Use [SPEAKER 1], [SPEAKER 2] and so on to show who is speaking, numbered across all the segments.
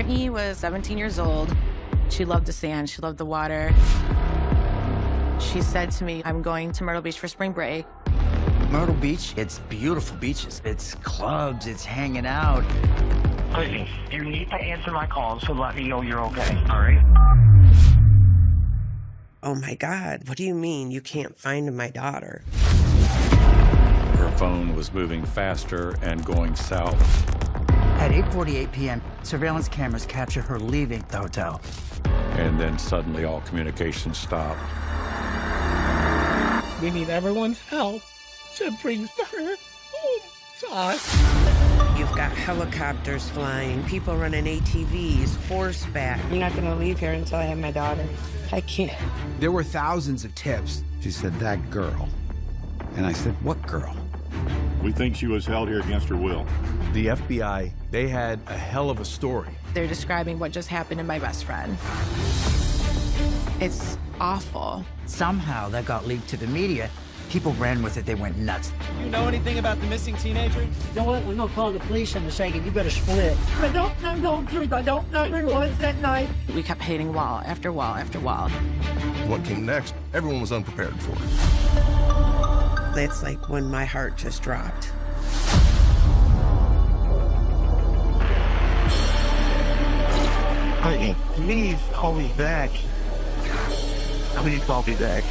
[SPEAKER 1] Brittany was 17 years old. She loved the sand, she loved the water. She said to me, I'm going to Myrtle Beach for spring break.
[SPEAKER 2] Myrtle Beach, it's beautiful beaches. It's clubs, it's hanging out.
[SPEAKER 3] Listen, you need to answer my calls to let me know you're okay, all right?
[SPEAKER 4] Oh my God, what do you mean you can't find my daughter?
[SPEAKER 5] Her phone was moving faster and going south.
[SPEAKER 2] At 8:48 p.m., surveillance cameras capture her leaving the hotel.
[SPEAKER 5] And then suddenly all communication stopped.
[SPEAKER 6] We need everyone's help to bring her home to us.
[SPEAKER 4] You've got helicopters flying, people running ATVs, horseback.
[SPEAKER 7] You're not gonna leave here until I have my daughter. I can't.
[SPEAKER 8] There were thousands of tips. She said, that girl. And I said, what girl?
[SPEAKER 9] We think she was held here against her will.
[SPEAKER 10] The FBI, they had a hell of a story.
[SPEAKER 1] They're describing what just happened to my best friend. It's awful.
[SPEAKER 2] Somehow that got leaked to the media. People ran with it, they went nuts.
[SPEAKER 6] You know anything about the missing teenager?
[SPEAKER 7] Don't let me call the police in a second. You better split. I don't know who it was that night.
[SPEAKER 1] We kept hitting wall after wall after wall.
[SPEAKER 9] What came next, everyone was unprepared for.
[SPEAKER 4] It's like when my heart just dropped.
[SPEAKER 3] Honey, please call me back. Please call me back.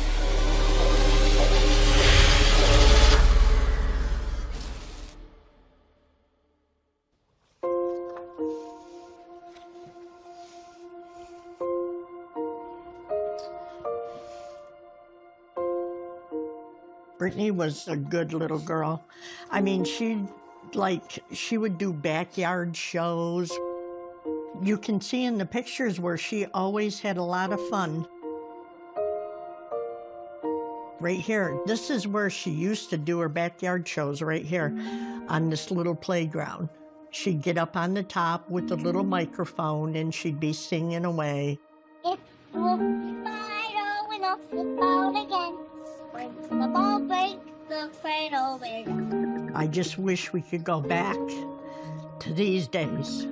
[SPEAKER 7] Brittany was a good little girl. I mean, she would do backyard shows. You can see in the pictures where she always had a lot of fun. Right here, this is where she used to do her backyard shows, right here on this little playground. She'd get up on the top with a little microphone and she'd be singing away.
[SPEAKER 11] If we'll fight with a football again, when the ball break, the cradle win.
[SPEAKER 7] I just wish we could go back to these days.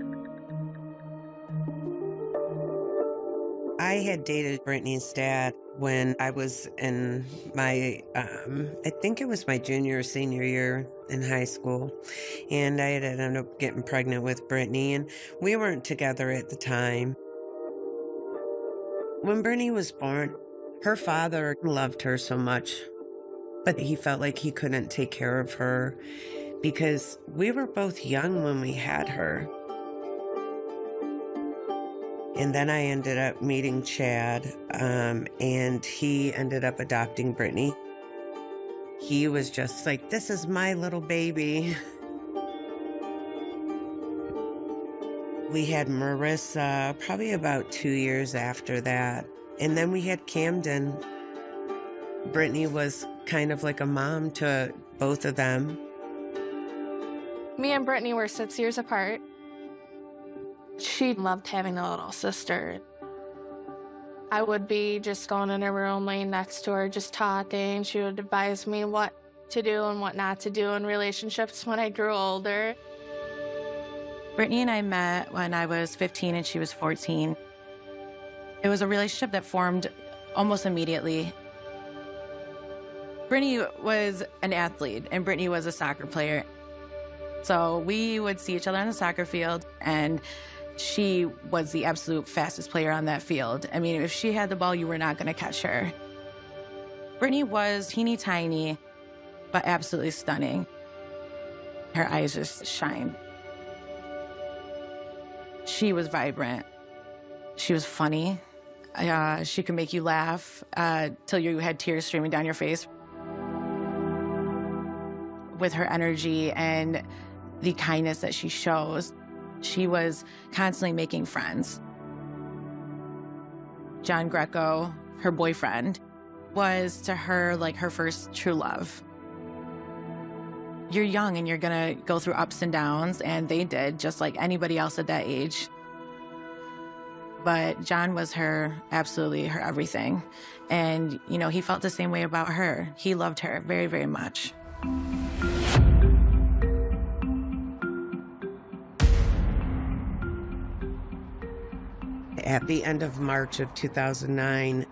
[SPEAKER 4] I had dated Brittany's dad when I was in my, I think it was my junior or senior year in high school. And I had ended up getting pregnant with Brittany, and we weren't together at the time. When Brittany was born, her father loved her so much, but he felt like he couldn't take care of her because we were both young when we had her. And then I ended up meeting Chad, and he ended up adopting Brittany. He was just like, this is my little baby. We had Marissa probably about 2 years after that. And then we had Camden. Brittany was kind of like a mom to both of them.
[SPEAKER 12] Me and Brittany were 6 years apart. She loved having a little sister. I would be just going in her room, laying next to her, just talking. She would advise me what to do and what not to do in relationships when I grew older.
[SPEAKER 1] Brittany and I met when I was 15 and she was 14. It was a relationship that formed almost immediately. Brittany was an athlete and Brittany was a soccer player. So we would see each other on the soccer field, and she was the absolute fastest player on that field. I mean, if she had the ball, you were not going to catch her. Brittany was teeny tiny, but absolutely stunning. Her eyes just shined. She was vibrant. She was funny. She could make you laugh till you had tears streaming down your face. With her energy and the kindness that she shows, she was constantly making friends. John Greco, her boyfriend, was to her like her first true love. You're young and you're gonna go through ups and downs, and they did, just like anybody else at that age. But John was her, absolutely her everything. And, you know, he felt the same way about her. He loved her very, very much.
[SPEAKER 4] At the end of March of 2009,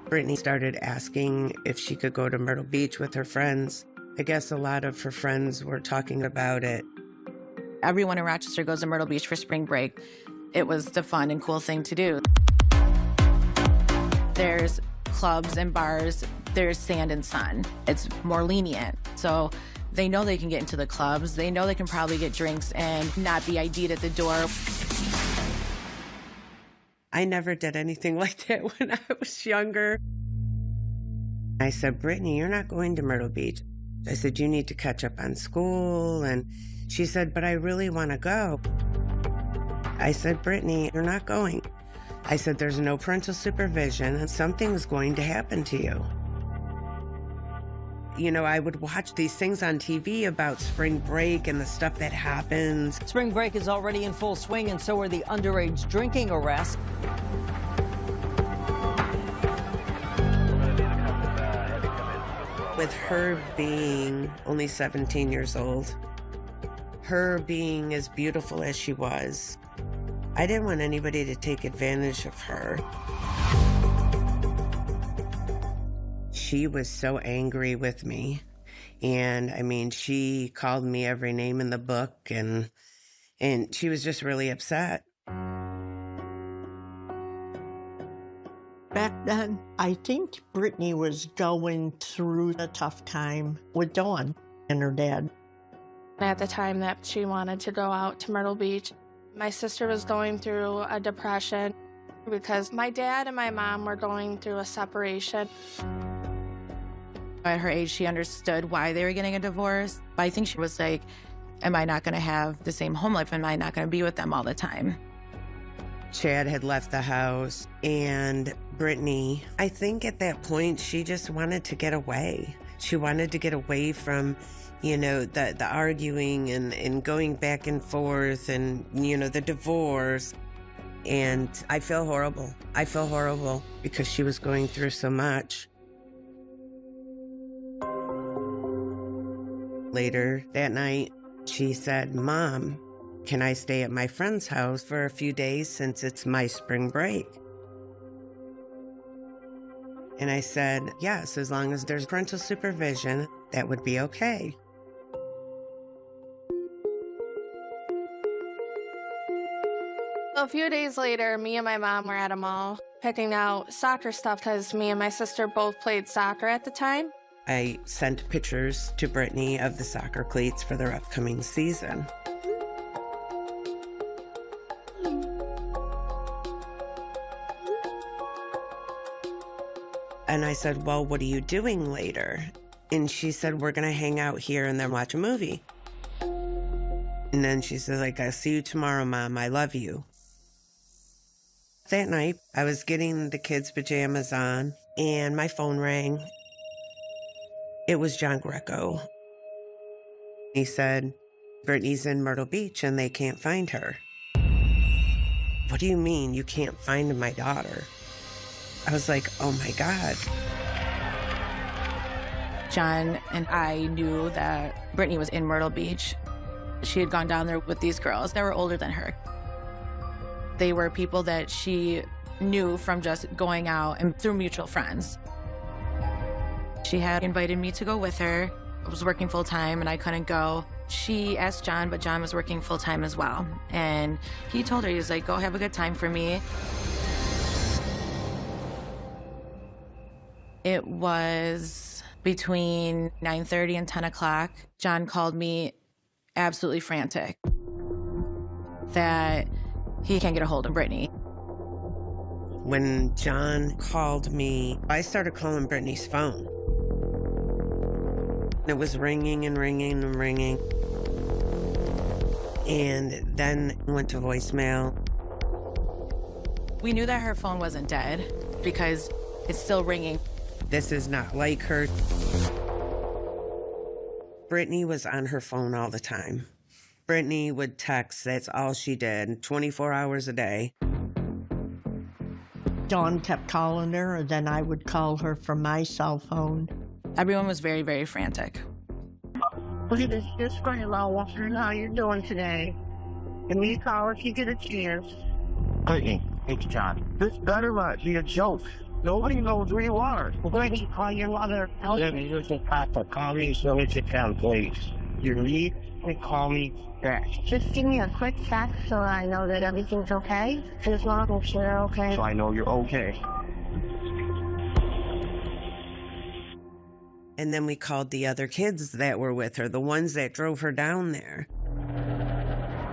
[SPEAKER 4] Brittany started asking if she could go to Myrtle Beach with her friends. I guess a lot of her friends were talking about it.
[SPEAKER 1] Everyone in Rochester goes to Myrtle Beach for spring break. It was the fun and cool thing to do. There's clubs and bars. There's sand and sun. It's more lenient. So they know they can get into the clubs. They know they can probably get drinks and not be ID'd at the door.
[SPEAKER 4] I never did anything like that when I was younger. I said, Brittany, you're not going to Myrtle Beach. I said, you need to catch up on school. And she said, but I really want to go. I said, Brittany, you're not going. I said, there's no parental supervision and something's going to happen to you. You know, I would watch these things on TV about spring break and the stuff that happens.
[SPEAKER 13] Spring break is already in full swing, and so are the underage drinking arrests.
[SPEAKER 4] With her being only 17 years old, her being as beautiful as she was, I didn't want anybody to take advantage of her. She was so angry with me. And I mean, she called me every name in the book and she was just really upset.
[SPEAKER 7] Back then, I think Brittany was going through a tough time with Dawn and her dad.
[SPEAKER 12] At the time that she wanted to go out to Myrtle Beach, my sister was going through a depression because my dad and my mom were going through a separation.
[SPEAKER 1] At her age, she understood why they were getting a divorce. But I think she was like, am I not going to have the same home life? Am I not going to be with them all the time?
[SPEAKER 4] Chad had left the house, and Brittany, I think at that point, she just wanted to get away. She wanted to get away from, you know, the arguing and going back and forth and, you know, the divorce. And I feel horrible. I feel horrible because she was going through so much. Later that night, she said, Mom, can I stay at my friend's house for a few days since it's my spring break? And I said, yes, as long as there's parental supervision, that would be okay.
[SPEAKER 12] A few days later, me and my mom were at a mall picking out soccer stuff because me and my sister both played soccer at the time.
[SPEAKER 4] I sent pictures to Brittany of the soccer cleats for their upcoming season. And I said, well, what are you doing later? And she said, we're going to hang out here and then watch a movie. And then she said, like, I'll see you tomorrow, Mom. I love you. That night, I was getting the kids' pajamas on, and my phone rang. It was John Greco. He said, Brittany's in Myrtle Beach and they can't find her. What do you mean you can't find my daughter? I was like, oh my God.
[SPEAKER 1] John and I knew that Brittany was in Myrtle Beach. She had gone down there with these girls that were older than her. They were people that she knew from just going out and through mutual friends. She had invited me to go with her. I was working full-time and I couldn't go. She asked John, but John was working full-time as well. And he told her, he was like, go have a good time for me. It was between 9:30 and 10 o'clock. John called me absolutely frantic that he can't get a hold of Brittany.
[SPEAKER 4] When John called me, I started calling Brittany's phone. It was ringing and ringing and ringing. And then went to voicemail.
[SPEAKER 1] We knew that her phone wasn't dead because it's still ringing.
[SPEAKER 4] This is not like her. Brittany was on her phone all the time. Brittany would text, that's all she did, 24 hours a day.
[SPEAKER 7] Dawn kept calling her, and then I would call her from my cell phone.
[SPEAKER 1] Everyone was very, very frantic.
[SPEAKER 3] Look at this. Just going along, wondering how you're doing today. Give me a call if you get a chance.
[SPEAKER 9] Brittany,
[SPEAKER 3] It's John. This better not be a joke. Nobody knows where you are. We're going to call your mother. Tell them you just have to call me so it's a town, please. You need to call me back.
[SPEAKER 11] Just give me a quick text so I know that everything's okay. As long as you're okay.
[SPEAKER 3] So I know you're okay.
[SPEAKER 4] And then we called the other kids that were with her, the ones that drove her down there.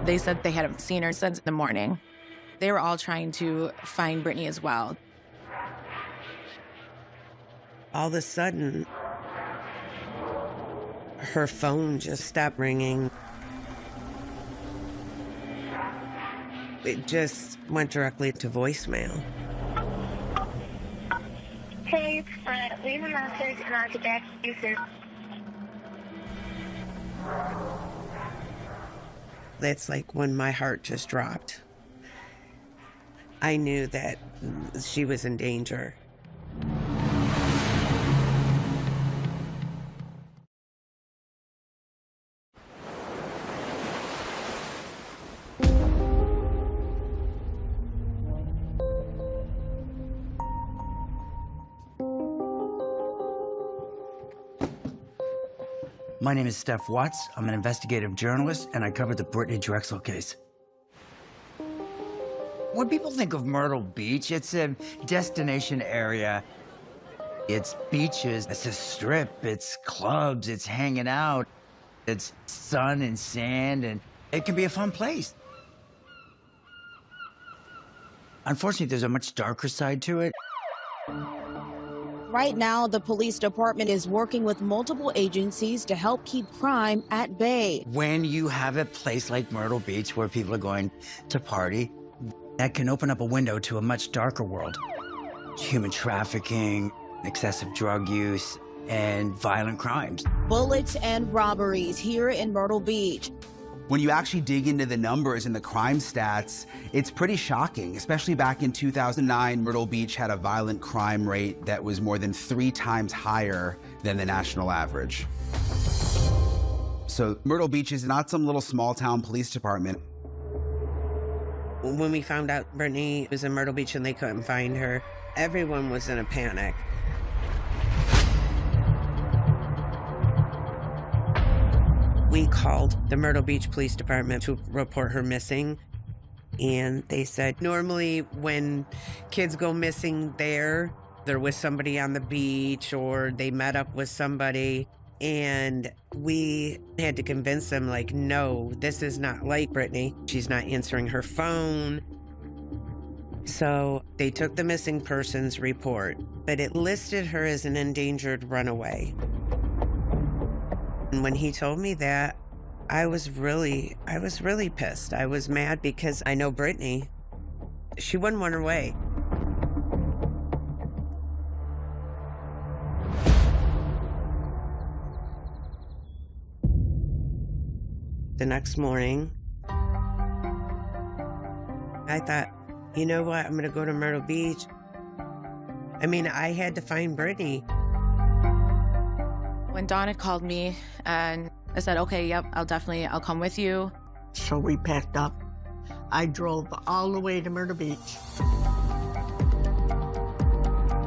[SPEAKER 1] They said they hadn't seen her since the morning. They were all trying to find Brittany as well.
[SPEAKER 4] All of a sudden, her phone just stopped ringing. It just went directly to voicemail.
[SPEAKER 11] Hey, it's Fred. Leave a message and I'll get back to you soon.
[SPEAKER 4] That's like when my heart just dropped. I knew that she was in danger.
[SPEAKER 2] My name is Steph Watts. I'm an investigative journalist, and I covered the Brittany Drexel case. When people think of Myrtle Beach, it's a destination area. It's beaches, it's a strip, it's clubs, it's hanging out, it's sun and sand, and it can be a fun place. Unfortunately, there's a much darker side to it.
[SPEAKER 14] Right now, the police department is working with multiple agencies to help keep crime at bay.
[SPEAKER 2] When you have a place like Myrtle Beach where people are going to party, that can open up a window to a much darker world. Human trafficking, excessive drug use, and violent crimes.
[SPEAKER 14] Bullets and robberies here in Myrtle Beach.
[SPEAKER 15] When you actually dig into the numbers and the crime stats, it's pretty shocking. Especially back in 2009, Myrtle Beach had a violent crime rate that was more than 3 times higher than the national average. So Myrtle Beach is not some little small town police department.
[SPEAKER 4] When we found out Brittany was in Myrtle Beach and they couldn't find her, everyone was in a panic. We called the Myrtle Beach Police Department to report her missing. And they said normally when kids go missing there, they're with somebody on the beach or they met up with somebody. And we had to convince them, like, no, this is not like Brittany. She's not answering her phone. So they took the missing persons report, but it listed her as an endangered runaway. And when he told me that, I was really pissed. I was mad because I know Brittany. She wouldn't run away. The next morning, I thought, you know what? I'm going to go to Myrtle Beach. I mean, I had to find Brittany.
[SPEAKER 1] When Dawn had called me and I said, okay, yep, I'll come with you.
[SPEAKER 7] So we packed up. I drove all the way to Myrtle Beach.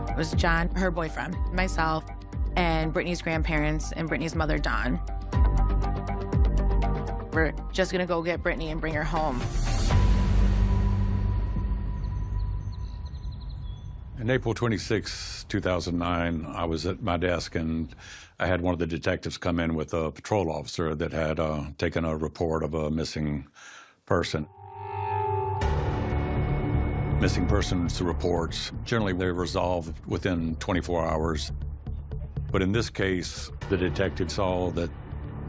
[SPEAKER 1] It was John, her boyfriend, myself, and Brittany's grandparents and Brittany's mother, Dawn. We're just gonna go get Brittany and bring her home.
[SPEAKER 5] On April 26, 2009, I was at my desk and I had one of the detectives come in with a patrol officer that had taken a report of a missing person. Missing persons reports, generally they're resolved within 24 hours. But in this case, the detective saw that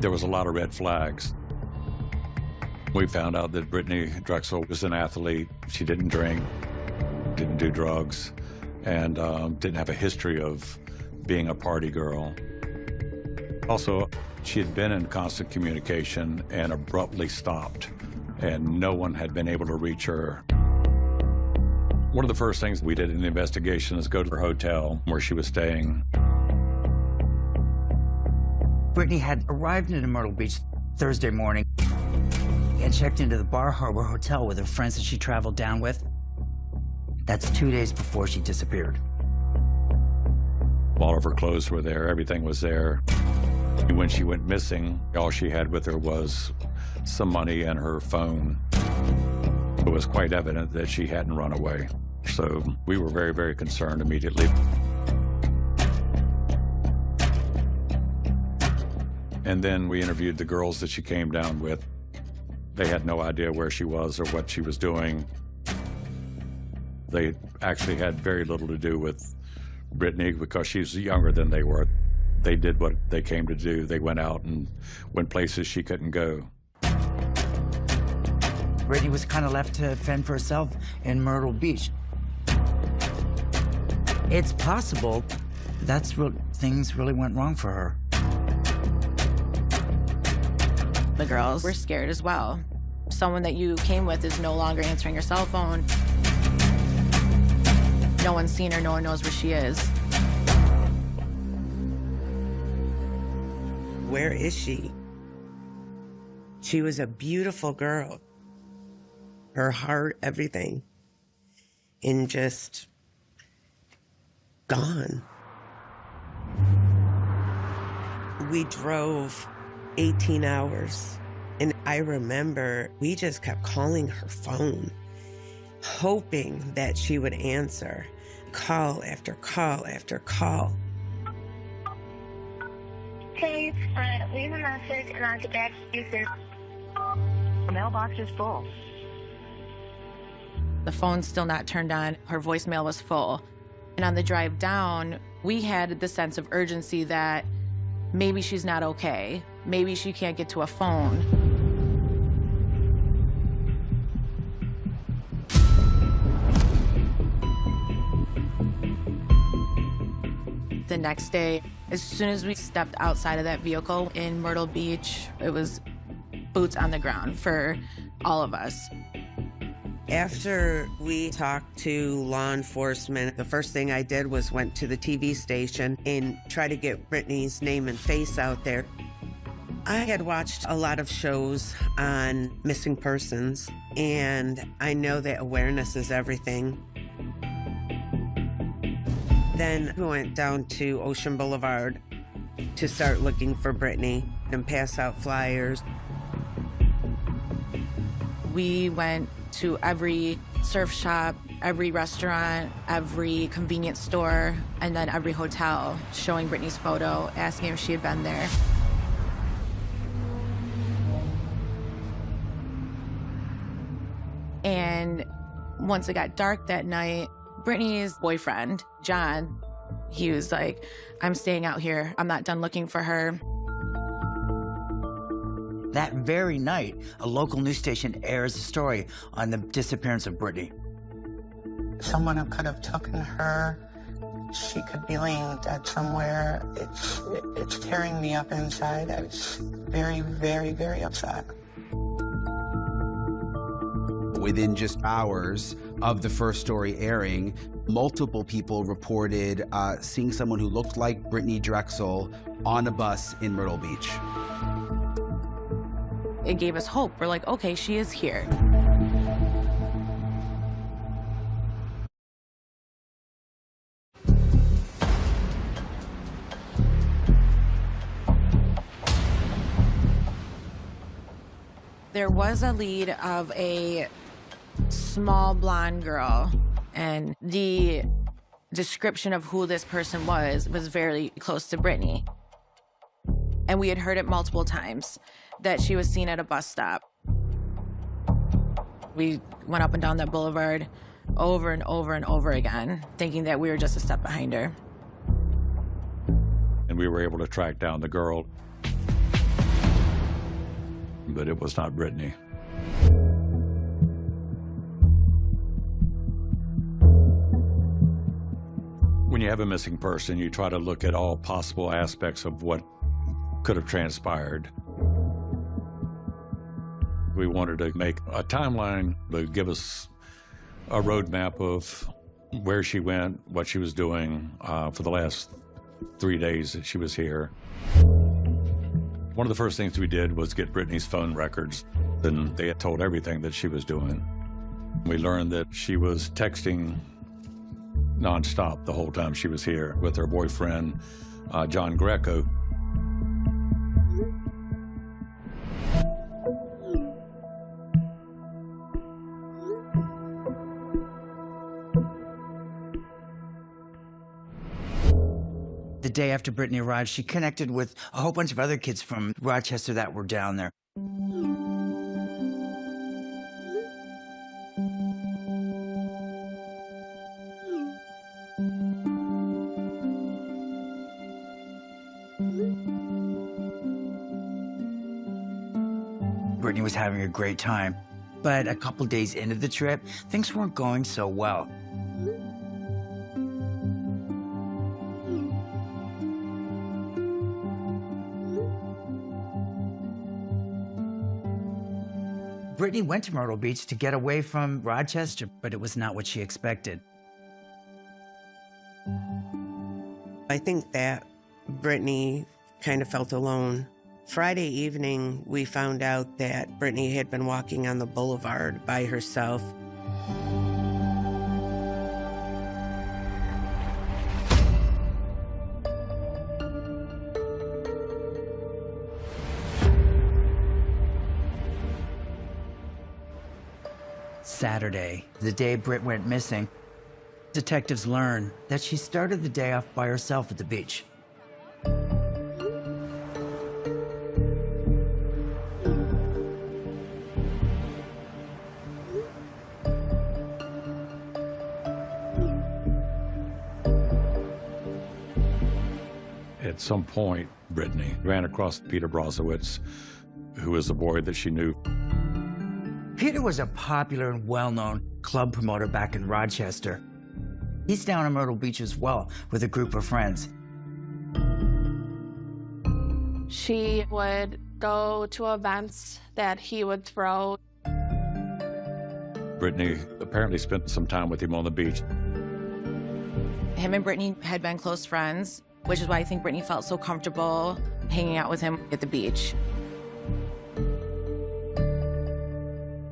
[SPEAKER 5] there was a lot of red flags. We found out that Brittany Drexel was an athlete. She didn't drink, didn't do drugs, and didn't have a history of being a party girl. Also, she had been in constant communication and abruptly stopped, and no one had been able to reach her. One of the first things we did in the investigation is go to her hotel where she was staying.
[SPEAKER 2] Brittany had arrived in Myrtle Beach Thursday morning and checked into the Bar Harbor Hotel with her friends that she traveled down with. That's 2 days before she disappeared.
[SPEAKER 5] All of her clothes were there, everything was there. When she went missing, all she had with her was some money and her phone. It was quite evident that she hadn't run away. So we were very, very concerned immediately. And then we interviewed the girls that she came down with. They had no idea where she was or what she was doing. They actually had very little to do with Brittany because she's younger than they were. They did what they came to do. They went out and went places she couldn't go.
[SPEAKER 2] Brittany was kind of left to fend for herself in Myrtle Beach. It's possible that's what things really went wrong for her.
[SPEAKER 1] The girls were scared as well. Someone that you came with is no longer answering your cell phone. No one's seen her, no one knows where she is.
[SPEAKER 4] Where is she? She was a beautiful girl. Her heart, everything. And just gone. We drove 18 hours. And I remember we just kept calling her phone, hoping that she would answer. Call after call after call.
[SPEAKER 11] Please leave a message and I'll get back to you soon.
[SPEAKER 16] The mailbox is full.
[SPEAKER 1] The phone's still not turned on. Her voicemail was full. And on the drive down, we had the sense of urgency that maybe she's not okay. Maybe she can't get to a phone. The next day, as soon as we stepped outside of that vehicle in Myrtle Beach, it was boots on the ground for all of us.
[SPEAKER 4] After we talked to law enforcement, the first thing I did was went to the TV station and try to get Brittany's name and face out there. I had watched a lot of shows on missing persons, and I know that awareness is everything. Then we went down to Ocean Boulevard to start looking for Brittany and pass out flyers.
[SPEAKER 1] We went to every surf shop, every restaurant, every convenience store, and then every hotel, showing Brittany's photo, asking if she had been there. And once it got dark that night, Brittany's boyfriend, John, he was like, I'm staying out here. I'm not done looking for her.
[SPEAKER 2] That very night, a local news station airs a story on the disappearance of Brittany.
[SPEAKER 16] Someone could have taken her. She could be laying dead somewhere. It's tearing me up inside. I was very, very, very upset.
[SPEAKER 15] Within just hours of the first story airing, multiple people reported seeing someone who looked like Brittany Drexel on a bus in Myrtle Beach.
[SPEAKER 1] It gave us hope. We're like, okay, she is here. There was a lead of a small blonde girl, and the description of who this person was very close to Brittany. And we had heard it multiple times that she was seen at a bus stop. We went up and down that boulevard over and over and over again, thinking that we were just a step behind her.
[SPEAKER 5] And we were able to track down the girl, but it was not Brittany. When you have a missing person, you try to look at all possible aspects of what could have transpired. We wanted to make a timeline to give us a roadmap of where she went, what she was doing for the last 3 days that she was here. One of the first things we did was get Brittany's phone records, and they had told everything that she was doing. We learned that she was texting nonstop the whole time she was here with her boyfriend, John Greco.
[SPEAKER 2] The day after Brittany arrived, she connected with a whole bunch of other kids from Rochester that were down there. Brittany was having a great time, but a couple days into the trip, things weren't going so well. Brittany went to Myrtle Beach to get away from Rochester, but it was not what she expected.
[SPEAKER 4] I think that Brittany kind of felt alone. Friday evening, we found out that Brittany had been walking on the boulevard by herself.
[SPEAKER 2] Saturday, the day Britt went missing, detectives learned that she started the day off by herself at the beach.
[SPEAKER 5] At some point, Brittany ran across Peter Brozowitz, who was the boy that she knew.
[SPEAKER 2] Peter was a popular and well-known club promoter back in Rochester. He's down in Myrtle Beach as well with a group of friends.
[SPEAKER 12] She would go to events that he would throw.
[SPEAKER 5] Brittany apparently spent some time with him on the beach.
[SPEAKER 1] Him and Brittany had been close friends, which is why I think Brittany felt so comfortable hanging out with him at the beach.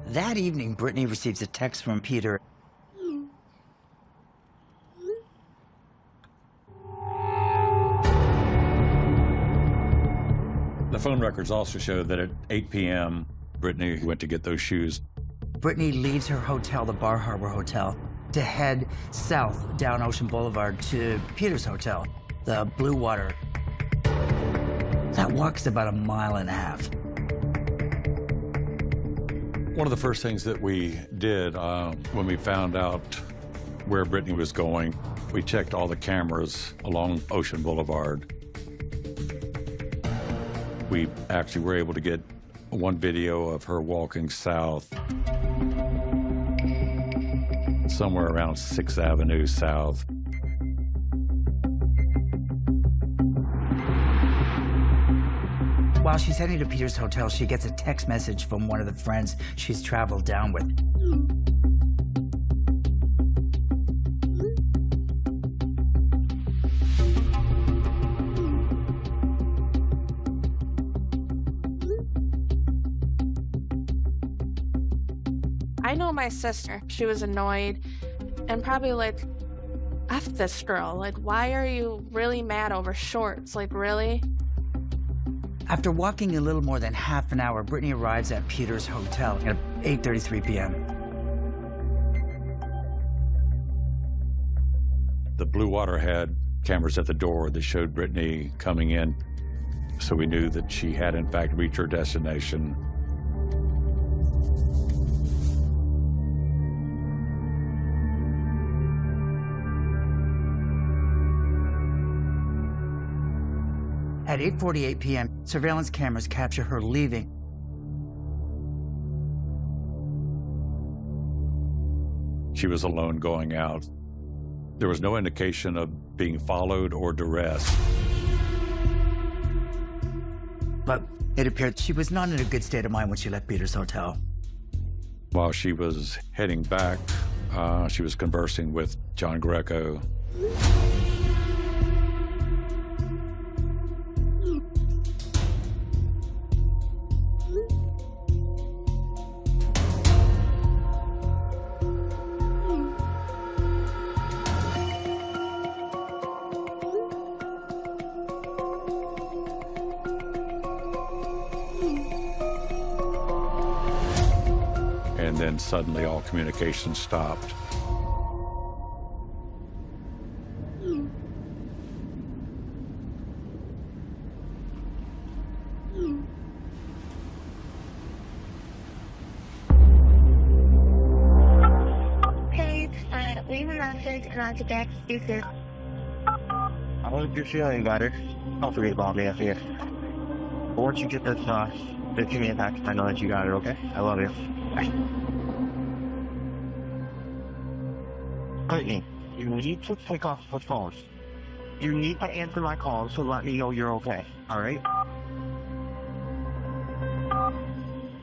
[SPEAKER 2] That evening, Brittany receives a text from Peter.
[SPEAKER 5] The phone records also show that at 8 p.m., Brittany went to get those shoes.
[SPEAKER 2] Brittany leaves her hotel, the Bar Harbor Hotel, to head south down Ocean Boulevard to Peter's hotel, the Blue Water. That walk's about 1.5 miles.
[SPEAKER 5] One of the first things that we did when we found out where Brittany was going, we checked all the cameras along Ocean Boulevard. We actually were able to get one video of her walking south, somewhere around 6th Avenue South.
[SPEAKER 2] While she's heading to Peter's hotel, she gets a text message from one of the friends she's traveled down with.
[SPEAKER 12] I know my sister, she was annoyed and probably like, F this girl. Like, why are you really mad over shorts? Like, really?
[SPEAKER 2] After walking a little more than half an hour, Brittany arrives at Peter's hotel at 8:33 p.m.
[SPEAKER 5] The Blue Water had cameras at the door that showed Brittany coming in, so we knew that she had in fact reached her destination.
[SPEAKER 2] At 8:48 p.m., surveillance cameras capture her leaving.
[SPEAKER 5] She was alone going out. There was no indication of being followed or duress.
[SPEAKER 2] But it appeared she was not in a good state of mind when she left Peter's hotel.
[SPEAKER 5] While she was heading back, she was conversing with John Greco. And then suddenly all communication stopped.
[SPEAKER 11] Okay, leave a message and I'll get back to you soon.
[SPEAKER 3] I hope you're feeling better. Don't forget about me after you. But once you get this, give me a text. I know that you got it, okay? I love you. Bye. Brittany, you need to pick up the phone. You need to answer my calls to let me know you're okay, alright?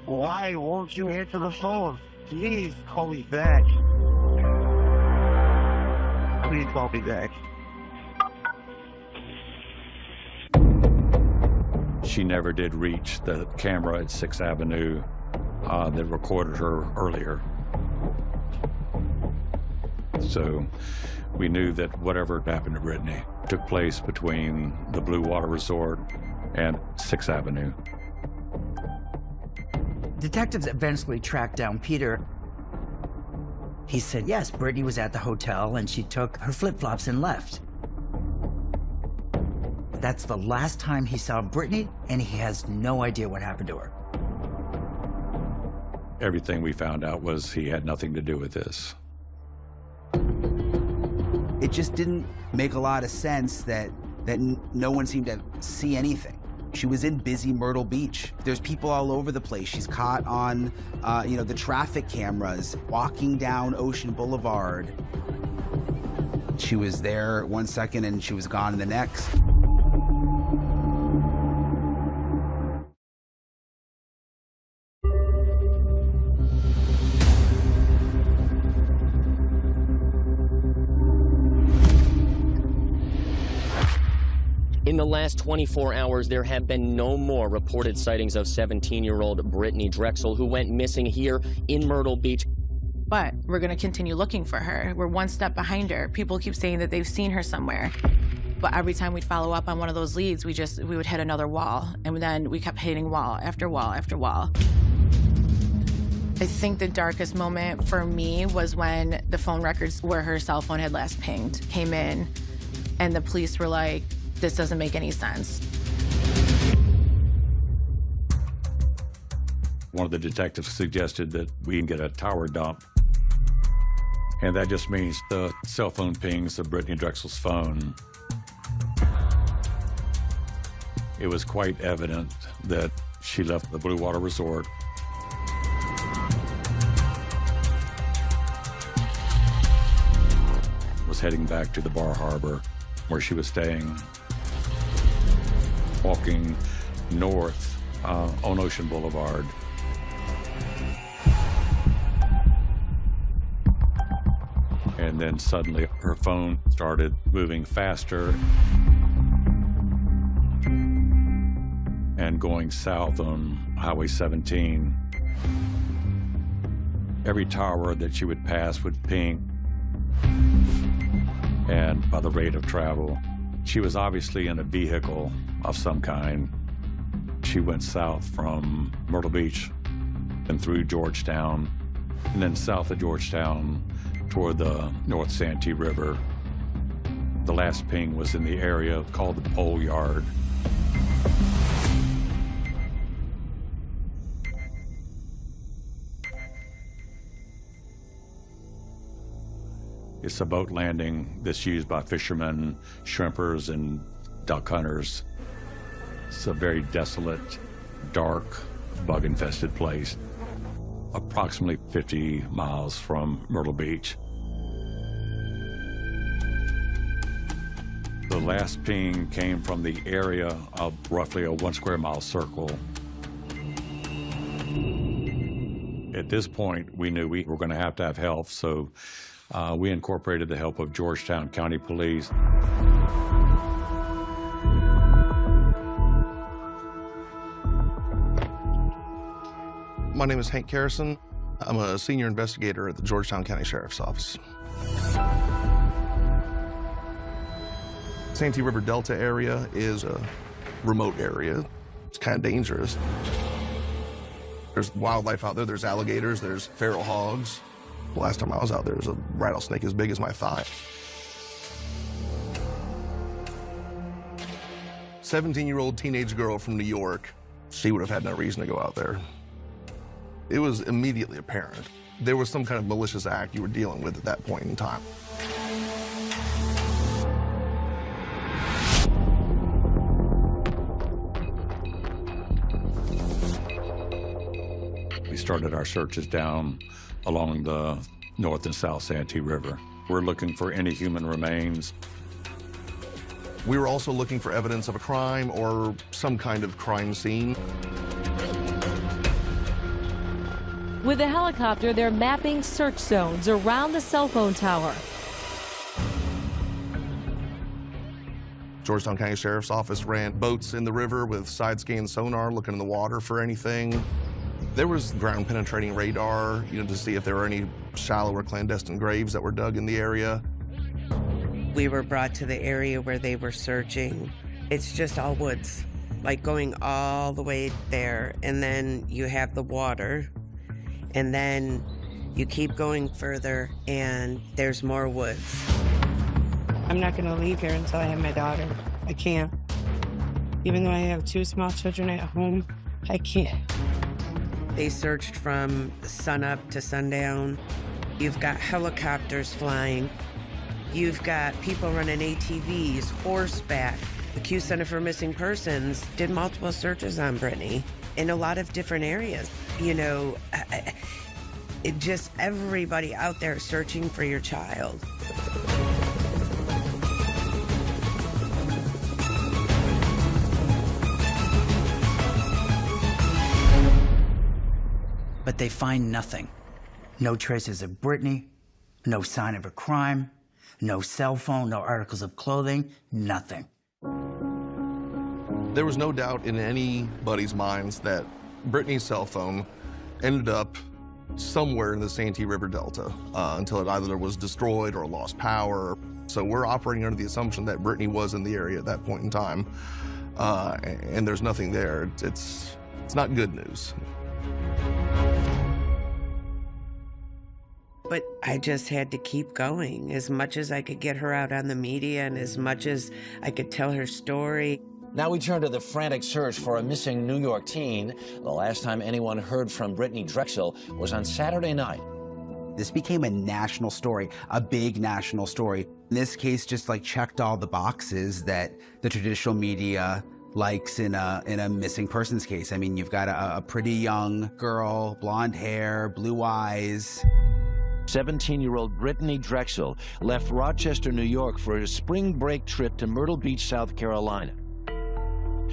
[SPEAKER 3] Why won't you answer the phone? Please call me back. Please call me back.
[SPEAKER 5] She never did reach the camera at 6th Avenue that recorded her earlier. So we knew that whatever happened to Brittany took place between the Blue Water Resort and 6th Avenue.
[SPEAKER 2] Detectives eventually tracked down Peter. He said, yes, Brittany was at the hotel and she took her flip-flops and left. That's the last time he saw Brittany, and he has no idea what happened to her.
[SPEAKER 5] Everything we found out was he had nothing to do with this.
[SPEAKER 15] It just didn't make a lot of sense that no one seemed to see anything. She was in busy Myrtle Beach. There's people all over the place. She's caught on, the traffic cameras, walking down Ocean Boulevard. She was there 1 second and she was gone the next.
[SPEAKER 17] In the last 24 hours, there have been no more reported sightings of 17-year-old Brittany Drexel, who went missing here in Myrtle Beach.
[SPEAKER 1] But we're going to continue looking for her. We're one step behind her. People keep saying that they've seen her somewhere. But every time we'd follow up on one of those leads, we would hit another wall. And then we kept hitting wall after wall after wall. I think the darkest moment for me was when the phone records where her cell phone had last pinged came in, and the police were like, this doesn't make any sense.
[SPEAKER 5] One of the detectives suggested that we get a tower dump. And that just means the cell phone pings of Brittany Drexel's phone. It was quite evident that she left the Blue Water Resort. Was heading back to the Bar Harbor where she was staying. Walking north on Ocean Boulevard. And then suddenly her phone started moving faster and going south on Highway 17. Every tower that she would pass would ping. And by the rate of travel, she was obviously in a vehicle of some kind. She went south from Myrtle Beach and through Georgetown, and then south of Georgetown toward the North Santee River. The last ping was in the area called the Pole Yard. It's a boat landing that's used by fishermen, shrimpers, and duck hunters. It's a very desolate, dark, bug-infested place, approximately 50 miles from Myrtle Beach. The last ping came from the area of roughly a 1 square mile circle. At this point, we knew we were going to have help, so we incorporated the help of Georgetown County Police.
[SPEAKER 9] My name is Hank Carrison. I'm a senior investigator at the Georgetown County Sheriff's Office. Santee River Delta area is a remote area. It's kind of dangerous. There's wildlife out there. There's alligators. There's feral hogs. The last time I was out there was a rattlesnake as big as my thigh. 17-year-old teenage girl from New York. She would have had no reason to go out there. It was immediately apparent. There was some kind of malicious act you were dealing with at that point in time.
[SPEAKER 5] We started our searches down along the North and South Santee River. We're looking for any human remains.
[SPEAKER 9] We were also looking for evidence of a crime or some kind of crime scene.
[SPEAKER 18] With a helicopter, they're mapping search zones around the cell phone tower.
[SPEAKER 9] Georgetown County Sheriff's Office ran boats in the river with side-scan sonar looking in the water for anything. There was ground-penetrating radar, to see if there were any shallow or clandestine graves that were dug in the area.
[SPEAKER 4] We were brought to the area where they were searching. It's just all woods, like going all the way there, and then you have the water, and then you keep going further, and there's more woods.
[SPEAKER 19] I'm not gonna leave here until I have my daughter. I can't. Even though I have 2 small children at home, I can't.
[SPEAKER 4] They searched from sunup to sundown. You've got helicopters flying. You've got people running ATVs, horseback. The Q Center for Missing Persons did multiple searches on Brittany in a lot of different areas. It just everybody out there searching for your child.
[SPEAKER 2] But they find nothing. No traces of Brittany, no sign of a crime, no cell phone, no articles of clothing, nothing.
[SPEAKER 9] There was no doubt in anybody's minds that Brittany's cell phone ended up somewhere in the Santee River Delta until it either was destroyed or lost power. So we're operating under the assumption that Brittany was in the area at that point in time, and there's nothing there. It's not good news.
[SPEAKER 4] But I just had to keep going. As much as I could get her out on the media and as much as I could tell her story.
[SPEAKER 20] Now we turn to the frantic search for a missing New York teen. The last time anyone heard from Brittany Drexel was on Saturday night.
[SPEAKER 15] This became a national story, a big national story. This case just checked all the boxes that the traditional media likes in a missing persons case. I mean, you've got a pretty young girl, blonde hair, blue eyes.
[SPEAKER 20] 17-year-old Brittany Drexel left Rochester, New York for a spring break trip to Myrtle Beach, South Carolina.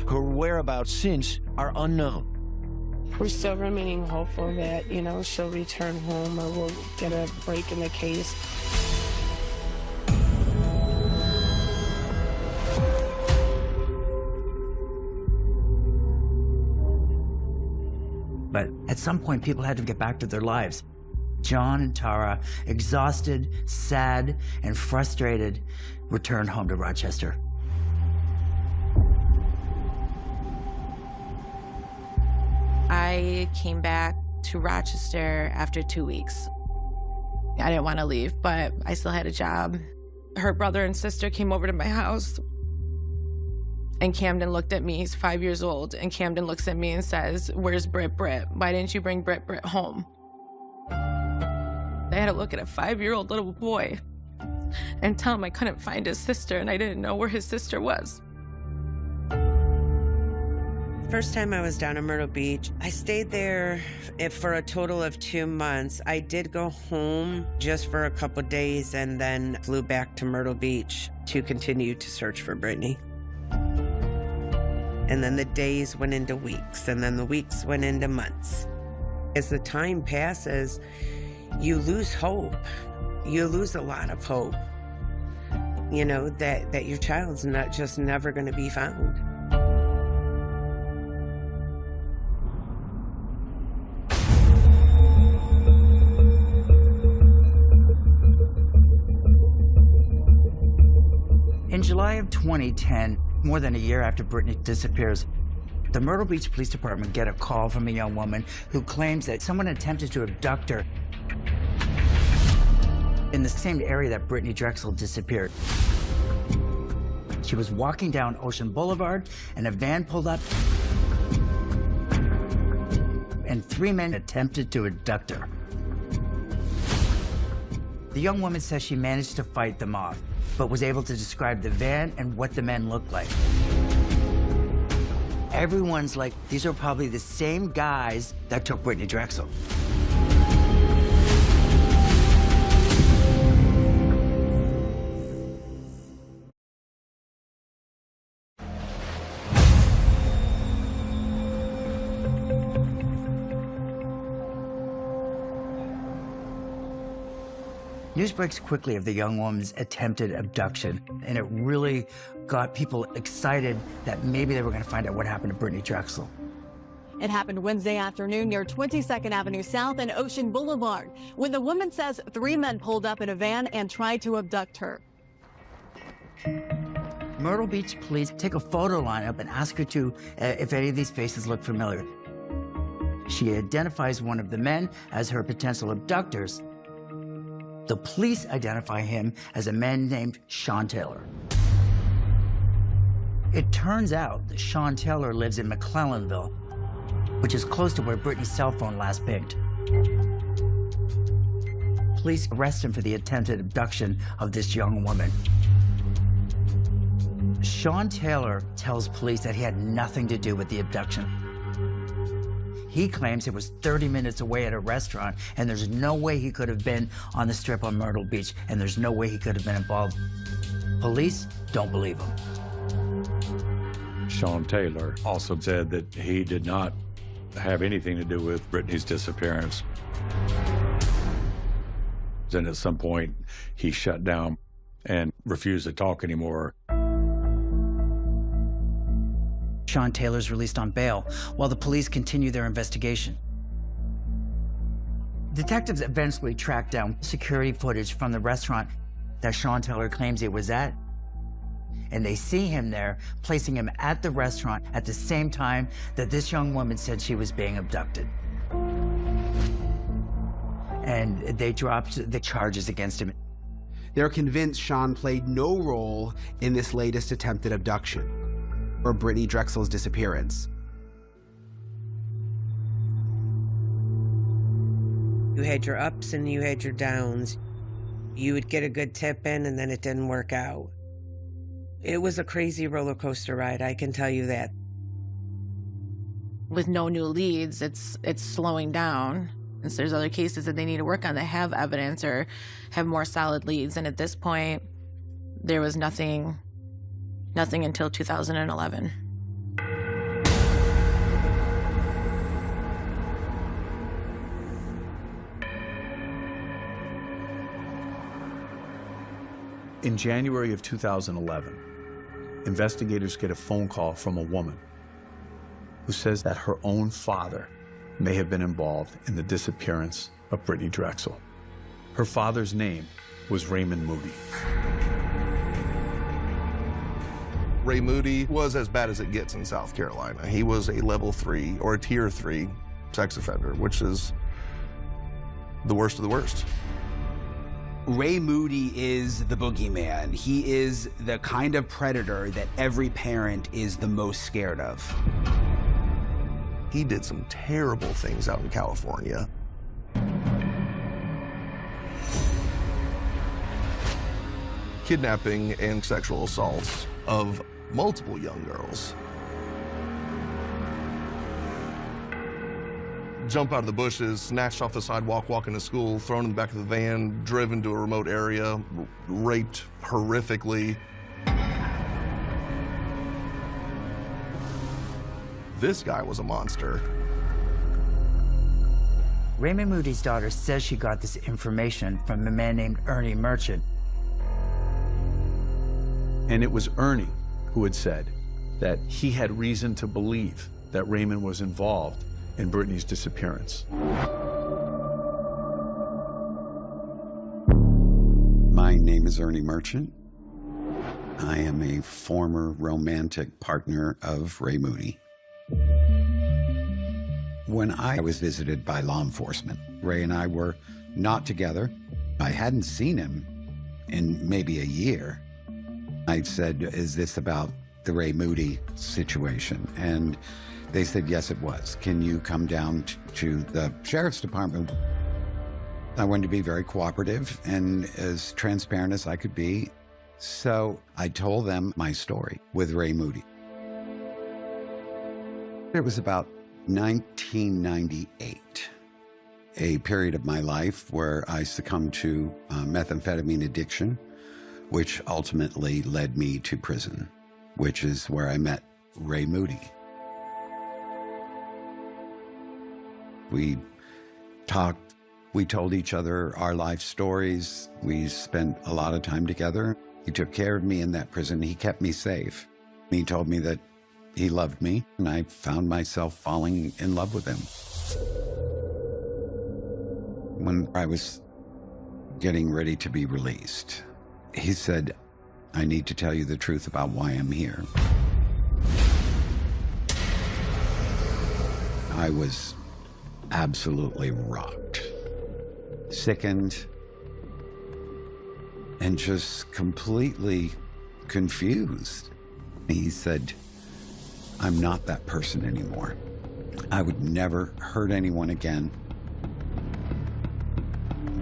[SPEAKER 20] Her whereabouts since are unknown.
[SPEAKER 19] We're still remaining hopeful that, she'll return home or we'll get a break in the case.
[SPEAKER 2] But at some point, people had to get back to their lives. John and Tara, exhausted, sad, and frustrated, returned home to Rochester.
[SPEAKER 1] I came back to Rochester after 2 weeks. I didn't want to leave, but I still had a job. Her brother and sister came over to my house, and Camden looked at me. He's 5 years old, and Camden looks at me and says, "Where's Britt? Why didn't you bring Britt home?" I had to look at a 5-year-old little boy and tell him I couldn't find his sister, and I didn't know where his sister was.
[SPEAKER 4] First time I was down in Myrtle Beach, I stayed there for a total of 2 months. I did go home just for a couple days and then flew back to Myrtle Beach to continue to search for Brittany. And then the days went into weeks, and then the weeks went into months. As the time passes, you lose hope. You lose a lot of hope, that your child's not just never going to be found.
[SPEAKER 2] In July of 2010, more than a year after Brittany disappears, The Myrtle Beach Police Department get a call from a young woman who claims that someone attempted to abduct her in the same area that Brittany Drexel disappeared. She was walking down Ocean Boulevard, and a van pulled up, and 3 men attempted to abduct her. The young woman says she managed to fight them off, but was able to describe the van and what the men looked like. Everyone's like, these are probably the same guys that took Brittany Drexel. News breaks quickly of the young woman's attempted abduction, and it really got people excited that maybe they were going to find out what happened to Brittany Drexel.
[SPEAKER 21] It happened Wednesday afternoon near 22nd Avenue South and Ocean Boulevard, when the woman says 3 men pulled up in a van and tried to abduct her.
[SPEAKER 2] Myrtle Beach police take a photo lineup and ask her to if any of these faces look familiar. She identifies one of the men as her potential abductors. The police identify him as a man named Sean Taylor. It turns out that Sean Taylor lives in McClellanville, which is close to where Brittany's cell phone last pinged. Police arrest him for the attempted abduction of this young woman. Sean Taylor tells police that he had nothing to do with the abduction. He claims it was 30 minutes away at a restaurant, and there's no way he could have been on the strip on Myrtle Beach, and there's no way he could have been involved. Police don't believe him.
[SPEAKER 5] Sean Taylor also said that he did not have anything to do with Brittany's disappearance. Then at some point, he shut down and refused to talk anymore.
[SPEAKER 2] Sean Taylor's released on bail while the police continue their investigation. Detectives eventually track down security footage from the restaurant that Sean Taylor claims he was at, and they see him there, placing him at the restaurant at the same time that this young woman said she was being abducted. And they dropped the charges against him.
[SPEAKER 15] They're convinced Sean played no role in this latest attempted abduction or Brittany Drexel's disappearance.
[SPEAKER 4] You had your ups and you had your downs. You would get a good tip in and then it didn't work out. It was a crazy roller coaster ride, I can tell you that.
[SPEAKER 1] With no new leads, it's slowing down. And so there's other cases that they need to work on that have evidence or have more solid leads. And at this point, there was nothing until 2011.
[SPEAKER 10] In January of 2011, investigators get a phone call from a woman who says that her own father may have been involved in the disappearance of Brittany Drexel. Her father's name was Raymond Moody.
[SPEAKER 9] Ray Moody was as bad as it gets in South Carolina. He was a level 3 or a tier 3 sex offender, which is the worst of the worst.
[SPEAKER 15] Ray Moody is the boogeyman. He is the kind of predator that every parent is the most scared of.
[SPEAKER 9] He did some terrible things out in California. Kidnapping and sexual assaults of multiple young girls. Jump out of the bushes, snatched off the sidewalk, walking to school, thrown in the back of the van, driven to a remote area, raped horrifically. This guy was a monster.
[SPEAKER 2] Raymond Moody's daughter says she got this information from a man named Ernie Merchant.
[SPEAKER 10] And it was Ernie who had said that he had reason to believe that Raymond was involved in Brittany's disappearance.
[SPEAKER 8] My name is Ernie Merchant. I am a former romantic partner of Ray Moody. When I was visited by law enforcement, Ray and I were not together. I hadn't seen him in maybe a year. I said, is this about the Ray Moody situation? And they said, yes, it was. Can you come down to the sheriff's department? I wanted to be very cooperative and as transparent as I could be. So I told them my story with Ray Moody. It was about 1998, a period of my life where I succumbed to methamphetamine addiction, which ultimately led me to prison, which is where I met Ray Moody. We talked, we told each other our life stories. We spent a lot of time together. He took care of me in that prison. He kept me safe. He told me that he loved me, and I found myself falling in love with him. When I was getting ready to be released, he said, I need to tell you the truth about why I'm here. I was absolutely rocked, sickened, and just completely confused. He said, I'm not that person anymore. I would never hurt anyone again.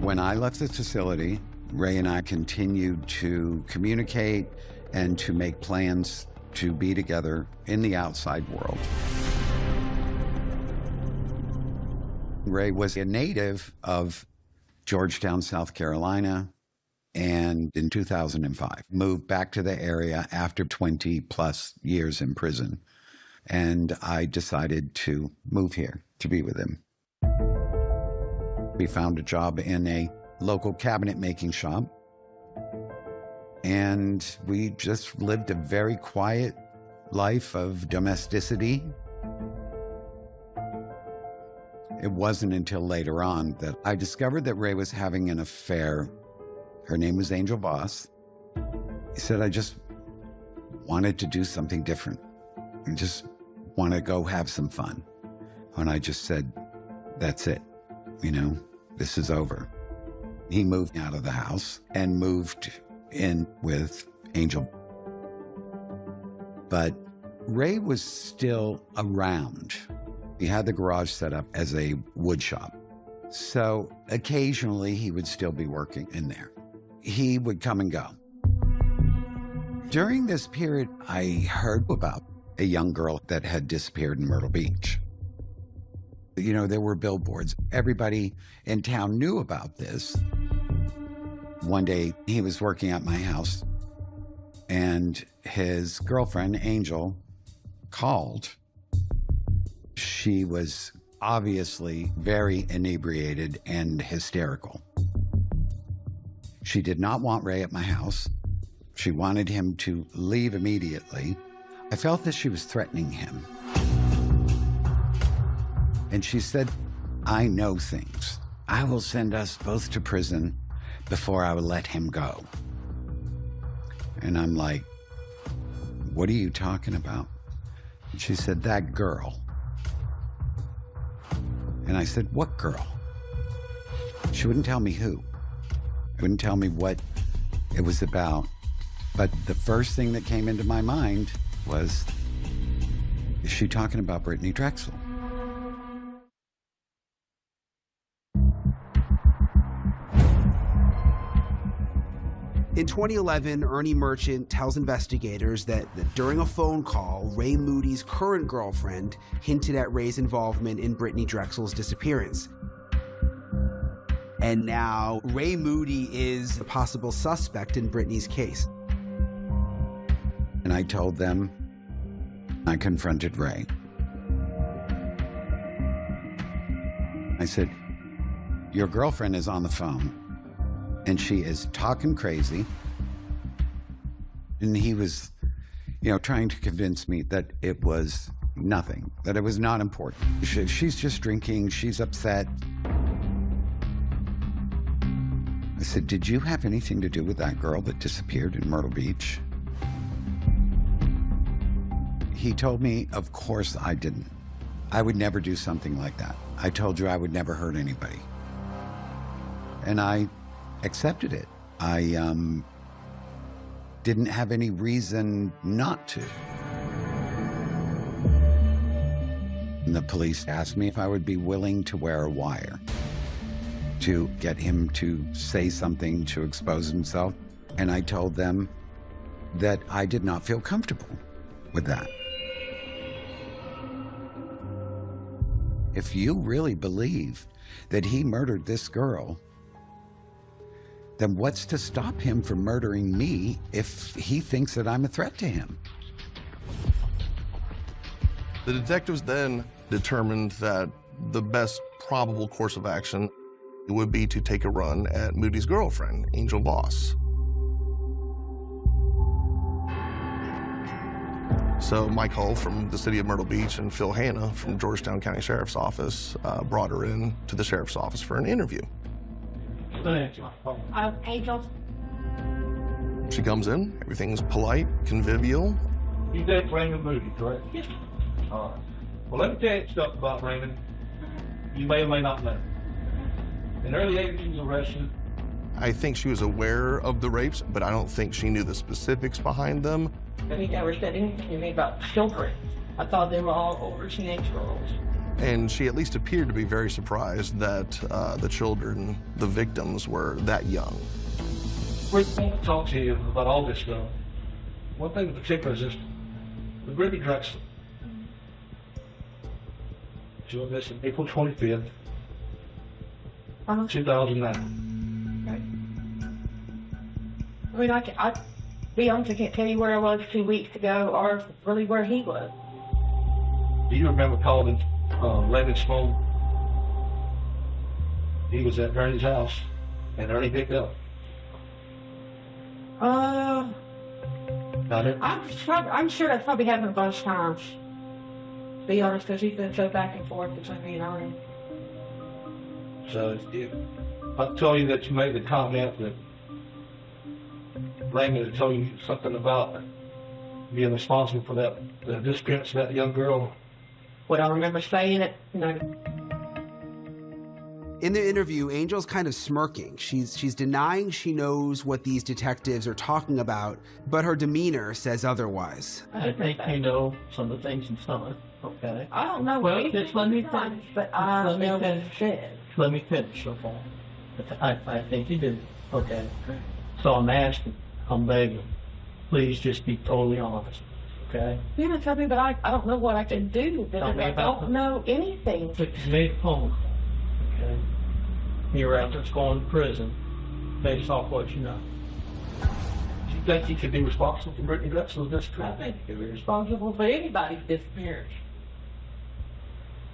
[SPEAKER 8] When I left the facility, Ray and I continued to communicate and to make plans to be together in the outside world. Ray was a native of Georgetown, South Carolina, and in 2005, moved back to the area after 20 plus years in prison. And I decided to move here to be with him. We found a job in a local cabinet making shop. And we just lived a very quiet life of domesticity. It wasn't until later on that I discovered that Ray was having an affair. Her name was Angel Voss. He said, I just wanted to do something different. I just want to go have some fun. And I just said, that's it. You know, this is over. He moved out of the house and moved in with Angel. But Ray was still around. He had the garage set up as a wood shop. So occasionally he would still be working in there. He would come and go. During this period, I heard about a young girl that had disappeared in Myrtle Beach. You know, there were billboards. Everybody in town knew about this. One day, he was working at my house, and his girlfriend, Angel, called. She was obviously very inebriated and hysterical. She did not want Ray at my house. She wanted him to leave immediately. I felt that she was threatening him. And she said, I know things. I will send us both to prison before I will let him go. And I'm like, what are you talking about? And she said, that girl. And I said, what girl? She wouldn't tell me who. Wouldn't tell me what it was about. But the first thing that came into my mind was, is she talking about Brittany Drexel?
[SPEAKER 15] In 2011, Ernie Merchant tells investigators that during a phone call, Ray Moody's current girlfriend hinted at Ray's involvement in Brittany Drexel's disappearance. And now Ray Moody is a possible suspect in Brittany's case.
[SPEAKER 8] And I told them, I confronted Ray. I said, your girlfriend is on the phone and she is talking crazy. And he was, you know, trying to convince me that it was nothing, that it was not important. She's just drinking, she's upset. I said, did you have anything to do with that girl that disappeared in Myrtle Beach? He told me, of course I didn't. I would never do something like that. I told you I would never hurt anybody. And I accepted it. I didn't have any reason not to. And the police asked me if I would be willing to wear a wire to get him to say something to expose himself. And I told them that I did not feel comfortable with that. If you really believe that he murdered this girl, then what's to stop him from murdering me if he thinks that I'm a threat to him?
[SPEAKER 9] The detectives then determined that the best probable course of action would be to take a run at Moody's girlfriend, Angel Voss. So Mike Hull from the city of Myrtle Beach and Phil Hanna from Georgetown County Sheriff's Office brought her in to the sheriff's office for an interview.
[SPEAKER 11] Angel.
[SPEAKER 9] She comes in, everything's polite, convivial.
[SPEAKER 6] You date Raymond Moody, correct? Yes. All right. Well, let me tell you stuff about Raymond you may or may not know. In the early 80s, he was arrested.
[SPEAKER 9] I think she was aware of the rapes, but I don't think she knew the specifics behind them.
[SPEAKER 22] And he never said anything to me about children. I thought they were all over teenage girls.
[SPEAKER 9] And she at least appeared to be very surprised that the children, the victims, were that young.
[SPEAKER 6] We want to talk to you about all this stuff. One thing in particular is this, the Brittany Drexel. She was missing April 25th, 2009.
[SPEAKER 22] Okay. I mean, I be honest, I can't tell you where I was 2 weeks ago or really where he was.
[SPEAKER 6] Do you remember calling Raymond's phone? He was at Ernie's house, and Ernie picked up.
[SPEAKER 22] I'm sure that's probably happened a bunch of times. To be honest, because he's been so back and forth between me and Ernie.
[SPEAKER 6] So I'll tell you that you made the comment that Raymond had told you something about being responsible for the disappearance of that young girl.
[SPEAKER 22] Would I remember saying it? No.
[SPEAKER 15] In the interview, Angel's kind of smirking. She's denying she knows what these detectives are talking about, but her demeanor says otherwise.
[SPEAKER 6] I think you know some of the things you've done, okay?
[SPEAKER 22] I don't know.
[SPEAKER 6] Well, just let me finish.
[SPEAKER 22] But I know what it said.
[SPEAKER 6] Let me finish so far. I think you do. Okay. So I'm asking, I'm begging, please just be totally honest, okay?
[SPEAKER 22] You didn't tell me, but I don't know what I can do.
[SPEAKER 6] Tell me
[SPEAKER 22] I
[SPEAKER 6] about
[SPEAKER 22] don't know anything.
[SPEAKER 6] You made a phone call, okay? You're out there going to prison based off what you know. Do you think you could be responsible for Brittany Drexel's disappearance?
[SPEAKER 22] I think you could be responsible for anybody's disappearance.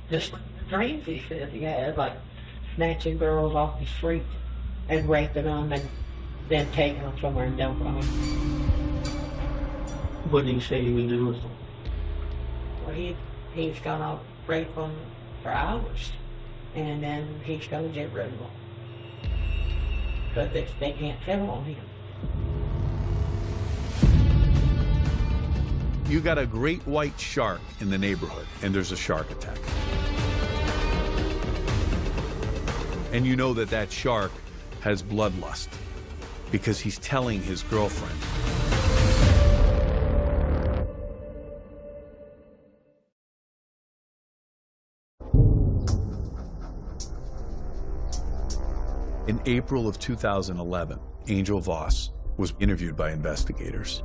[SPEAKER 22] Just the dreams he says he has, like snatching girls off the street and raping them and then taking them somewhere and dumping them.
[SPEAKER 6] What did he say he would do with them?
[SPEAKER 22] Well, he's gonna rape them for hours, and then he's gonna get rid of them. But they can't tell on him.
[SPEAKER 10] You got a great white shark in the neighborhood, and there's a shark attack. And you know that that shark has bloodlust because he's telling his girlfriend. In April of 2011, Angel Voss was interviewed by investigators.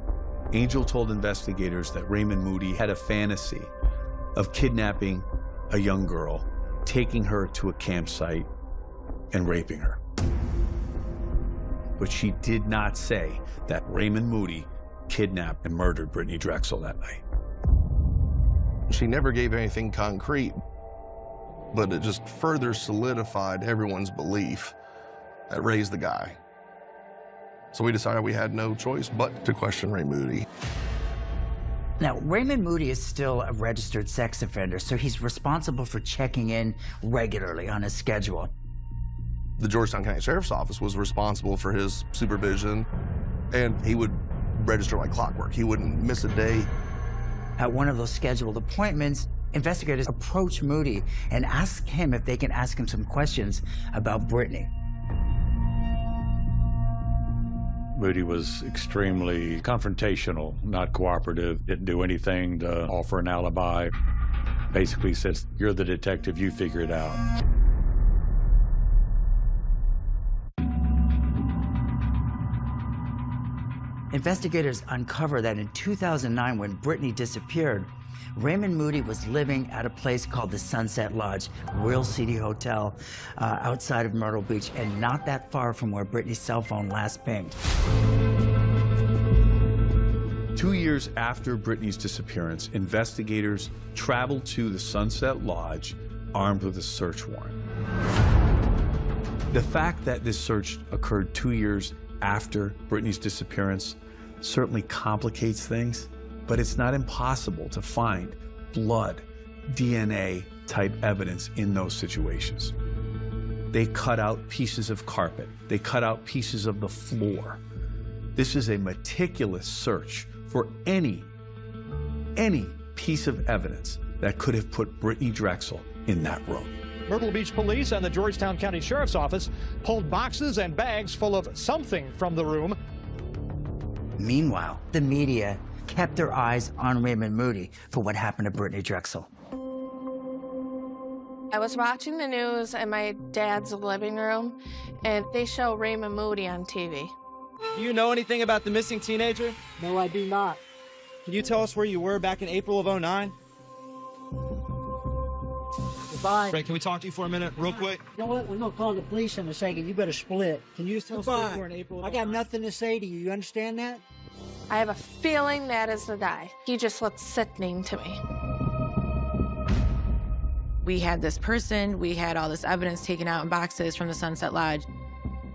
[SPEAKER 10] Angel told investigators that Raymond Moody had a fantasy of kidnapping a young girl, taking her to a campsite, and raping her. But she did not say that Raymond Moody kidnapped and murdered Brittany Drexel that night.
[SPEAKER 9] She never gave anything concrete, but it just further solidified everyone's belief that Ray's the guy. So we decided we had no choice but to question Ray Moody.
[SPEAKER 2] Now, Raymond Moody is still a registered sex offender, so he's responsible for checking in regularly on his schedule.
[SPEAKER 9] The Georgetown County Sheriff's Office was responsible for his supervision, and he would register like clockwork. He wouldn't miss a day.
[SPEAKER 2] At one of those scheduled appointments, Investigators approach Moody and ask him if they can ask him some questions about Brittany.
[SPEAKER 5] Moody was extremely confrontational, not cooperative, didn't do anything to offer an alibi. Basically says, "You're the detective, you figure it out."
[SPEAKER 2] Investigators uncover that in 2009, when Brittany disappeared, Raymond Moody was living at a place called the Sunset Lodge, Royal City Hotel, outside of Myrtle Beach, and not that far from where Brittany's cell phone last pinged.
[SPEAKER 10] 2 years after Brittany's disappearance, investigators traveled to the Sunset Lodge armed with a search warrant. The fact that this search occurred 2 years after Brittany's disappearance certainly complicates things, but it's not impossible to find blood, DNA type evidence in those situations. They cut out pieces of carpet. They cut out pieces of the floor. This is a meticulous search for any piece of evidence that could have put Brittany Drexel in that room.
[SPEAKER 13] Myrtle Beach Police and the Georgetown County Sheriff's Office pulled boxes and bags full of something from the room.
[SPEAKER 2] Meanwhile, the media kept their eyes on Raymond Moody for what happened to Brittany Drexel.
[SPEAKER 12] I was watching the news in my dad's living room, and they show Raymond Moody on TV.
[SPEAKER 14] Do you know anything about the missing teenager?
[SPEAKER 23] No, I do not.
[SPEAKER 14] Can you tell us where you were back in April of '09?
[SPEAKER 23] Goodbye.
[SPEAKER 14] Ray, can we talk to you for a minute, real quick?
[SPEAKER 23] You know what? We're going to call the police in a second. You better split. Can you tell us where
[SPEAKER 14] Goodbye.
[SPEAKER 23] you were in April? I got nothing to say to you. You understand that?
[SPEAKER 12] I have a feeling that is the guy. He just looks sickening to me.
[SPEAKER 1] We had this person, we had all this evidence taken out in boxes from the Sunset Lodge.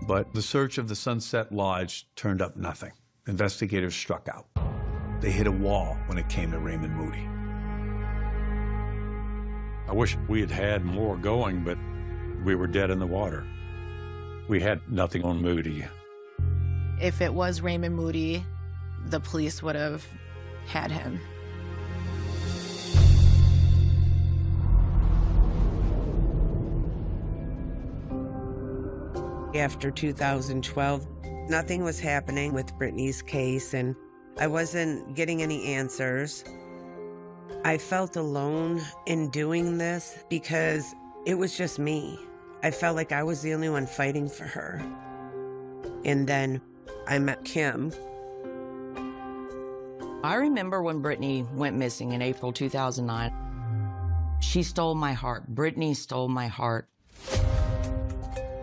[SPEAKER 10] But the search of the Sunset Lodge turned up nothing. Investigators struck out. They hit a wall when it came to Raymond Moody.
[SPEAKER 5] I wish we had had more going, but we were dead in the water. We had nothing on Moody.
[SPEAKER 1] If it was Raymond Moody, the police would have had him.
[SPEAKER 4] After 2012, nothing was happening with Brittany's case, and I wasn't getting any answers. I felt alone in doing this because it was just me. I felt like I was the only one fighting for her. And then I met Kim.
[SPEAKER 24] I remember when Brittany went missing in April 2009. She stole my heart. Brittany stole my heart.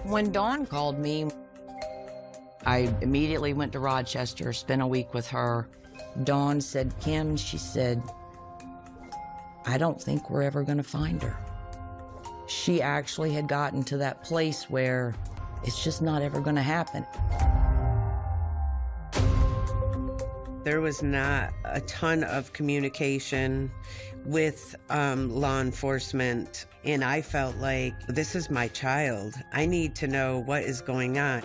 [SPEAKER 24] When Dawn called me, I immediately went to Rochester, spent a week with her. Dawn said, "Kim," she said, "I don't think we're ever going to find her." She actually had gotten to that place where it's just not ever going to happen.
[SPEAKER 4] There was not a ton of communication with law enforcement, and I felt like, this is my child. I need to know what is going on.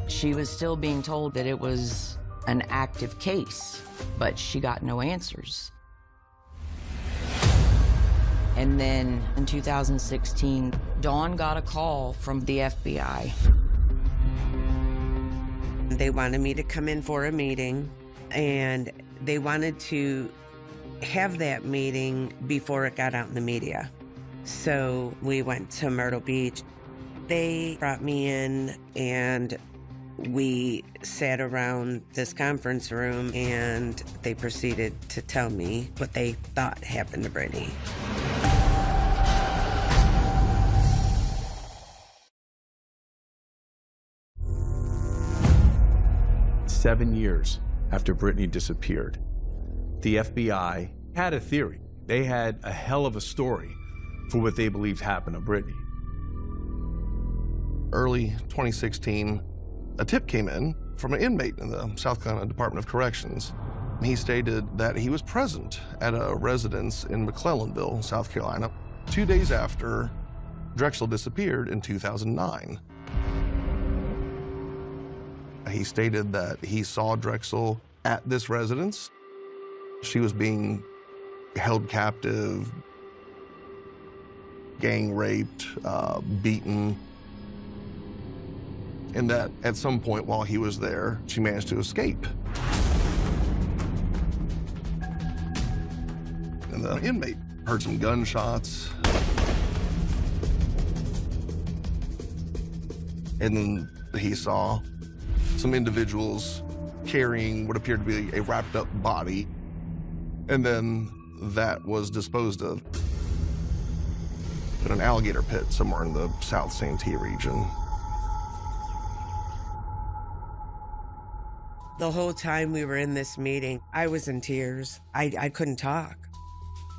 [SPEAKER 24] She was still being told that it was an active case, but she got no answers. And then in 2016, Dawn got a call from the FBI.
[SPEAKER 4] They wanted me to come in for a meeting, and they wanted to have that meeting before it got out in the media. So we went to Myrtle Beach. They brought me in, and we sat around this conference room, and they proceeded to tell me what they thought happened to Brittany.
[SPEAKER 10] Seven years after Brittany disappeared, the FBI had a theory. They had a hell of a story for what they believed happened to Brittany.
[SPEAKER 9] Early 2016, a tip came in from an inmate in the South Carolina Department of Corrections. He stated that he was present at a residence in McClellanville, South Carolina, 2 days after Drexel disappeared in 2009. He stated that he saw Drexel at this residence. She was being held captive gang raped, beaten, and that at some point while he was there, she managed to escape. And the inmate heard some gunshots. And then he saw some individuals carrying what appeared to be a wrapped up body. And then that was disposed of in an alligator pit somewhere in the South Santee region.
[SPEAKER 4] The whole time we were in this meeting, I was in tears. I couldn't talk.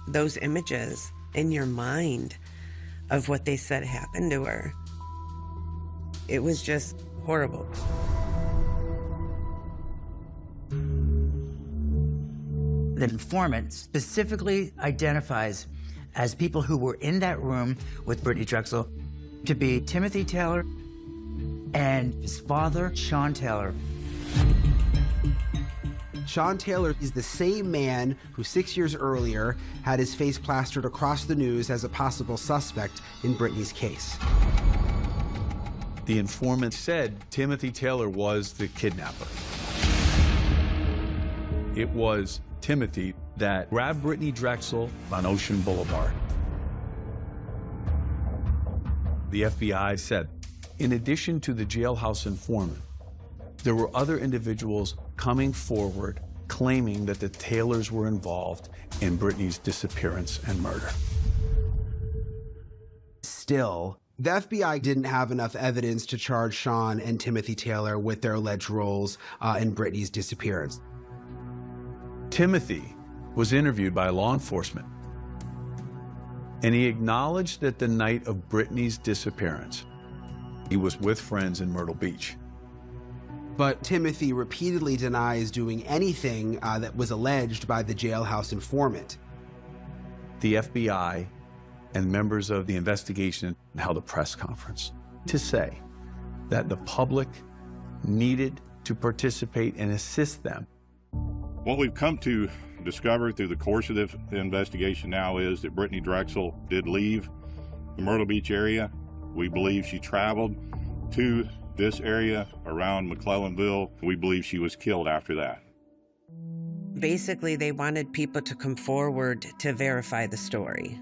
[SPEAKER 4] Those images in your mind of what they said happened to her, it was just horrible.
[SPEAKER 2] The informant specifically identifies as people who were in that room with Brittany Drexel to be Timothy Taylor and his father, Sean Taylor.
[SPEAKER 15] Sean Taylor is the same man who 6 years earlier had his face plastered across the news as a possible suspect in Brittany's case.
[SPEAKER 10] The informant said Timothy Taylor was the kidnapper. It was Timothy that grabbed Brittany Drexel on Ocean Boulevard. The FBI said, in addition to the jailhouse informant, there were other individuals coming forward claiming that the Taylors were involved in Brittany's disappearance and murder.
[SPEAKER 15] Still, the FBI didn't have enough evidence to charge Sean and Timothy Taylor with their alleged roles in Brittany's disappearance.
[SPEAKER 10] Timothy was interviewed by law enforcement, and he acknowledged that the night of Brittany's disappearance, he was with friends in Myrtle Beach.
[SPEAKER 15] But Timothy repeatedly denies doing anything that was alleged by the jailhouse informant.
[SPEAKER 10] The FBI and members of the investigation held a press conference to say that the public needed to participate and assist them.
[SPEAKER 3] What we've come to discover through the course of the investigation now is that Brittany Drexel did leave the Myrtle Beach area. We believe she traveled to this area around McClellanville. We believe she was killed after that.
[SPEAKER 4] Basically, they wanted people to come forward to verify the story.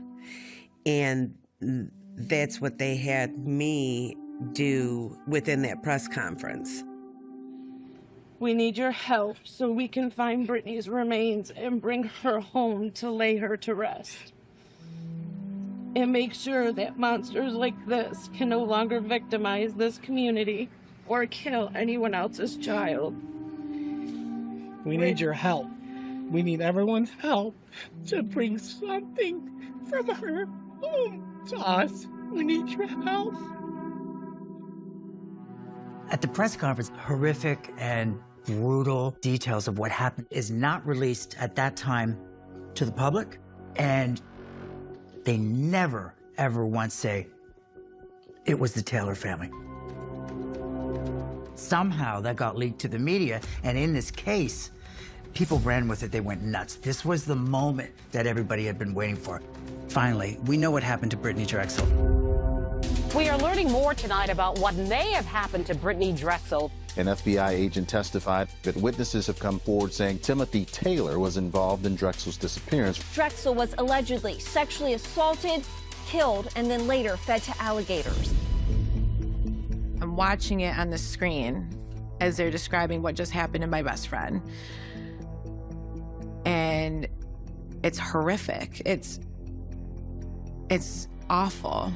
[SPEAKER 4] And that's what they had me do within that press conference.
[SPEAKER 19] We need your help so we can find Brittany's remains and bring her home to lay her to rest. And make sure that monsters like this can no longer victimize this community or kill anyone else's child.
[SPEAKER 23] We need your help. We need everyone's help to bring something from her home to us. We need your help.
[SPEAKER 2] At the press conference, horrific and brutal details of what happened is not released at that time to the public, and they never, ever once say, it was the Taylor family. Somehow that got leaked to the media, and in this case, people ran with it. They went nuts. This was the moment that everybody had been waiting for. Finally, we know what happened to Brittany Drexel.
[SPEAKER 7] We are learning more tonight about what may have happened to Brittany Drexel.
[SPEAKER 16] An FBI agent testified that witnesses have come forward saying Timothy Taylor was involved in Drexel's disappearance.
[SPEAKER 17] Drexel was allegedly sexually assaulted, killed, and then later fed to alligators.
[SPEAKER 1] I'm watching it on the screen as they're describing what just happened to my best friend. And it's horrific. It's awful.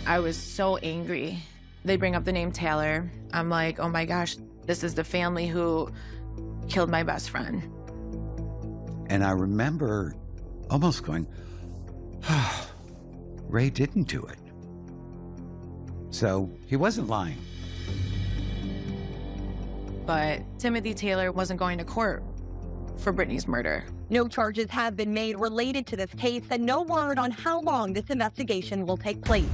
[SPEAKER 1] I was so angry. They bring up the name Taylor. I'm like, oh my gosh, this is the family who killed my best friend.
[SPEAKER 8] And I remember almost going, oh, Ray didn't do it. So he wasn't lying.
[SPEAKER 1] But Timothy Taylor wasn't going to court for Brittany's murder.
[SPEAKER 21] No charges have been made related to this case, and no word on how long this investigation will take place.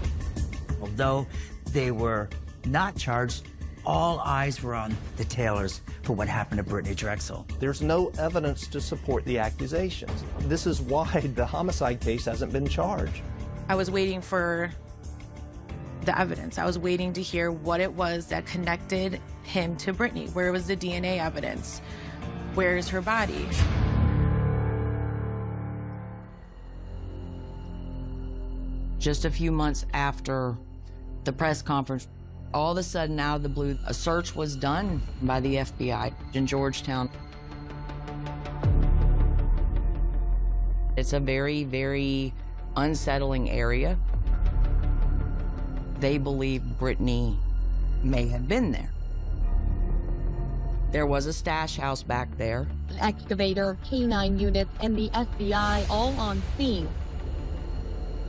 [SPEAKER 2] Although they were not charged, all eyes were on the Taylors for what happened to Brittany Drexel.
[SPEAKER 25] There's no evidence to support the accusations. This is why the homicide case hasn't been charged.
[SPEAKER 1] I was waiting for the evidence. I was waiting to hear what it was that connected him to Brittany. Where was the DNA evidence? Where is her body?
[SPEAKER 24] Just a few months after the press conference, all of a sudden, out of the blue, a search was done by the FBI in Georgetown. It's a very, very unsettling area. They believe Brittany may have been there. There was a stash house back there.
[SPEAKER 21] An excavator, K-9 units, and the FBI all on scene.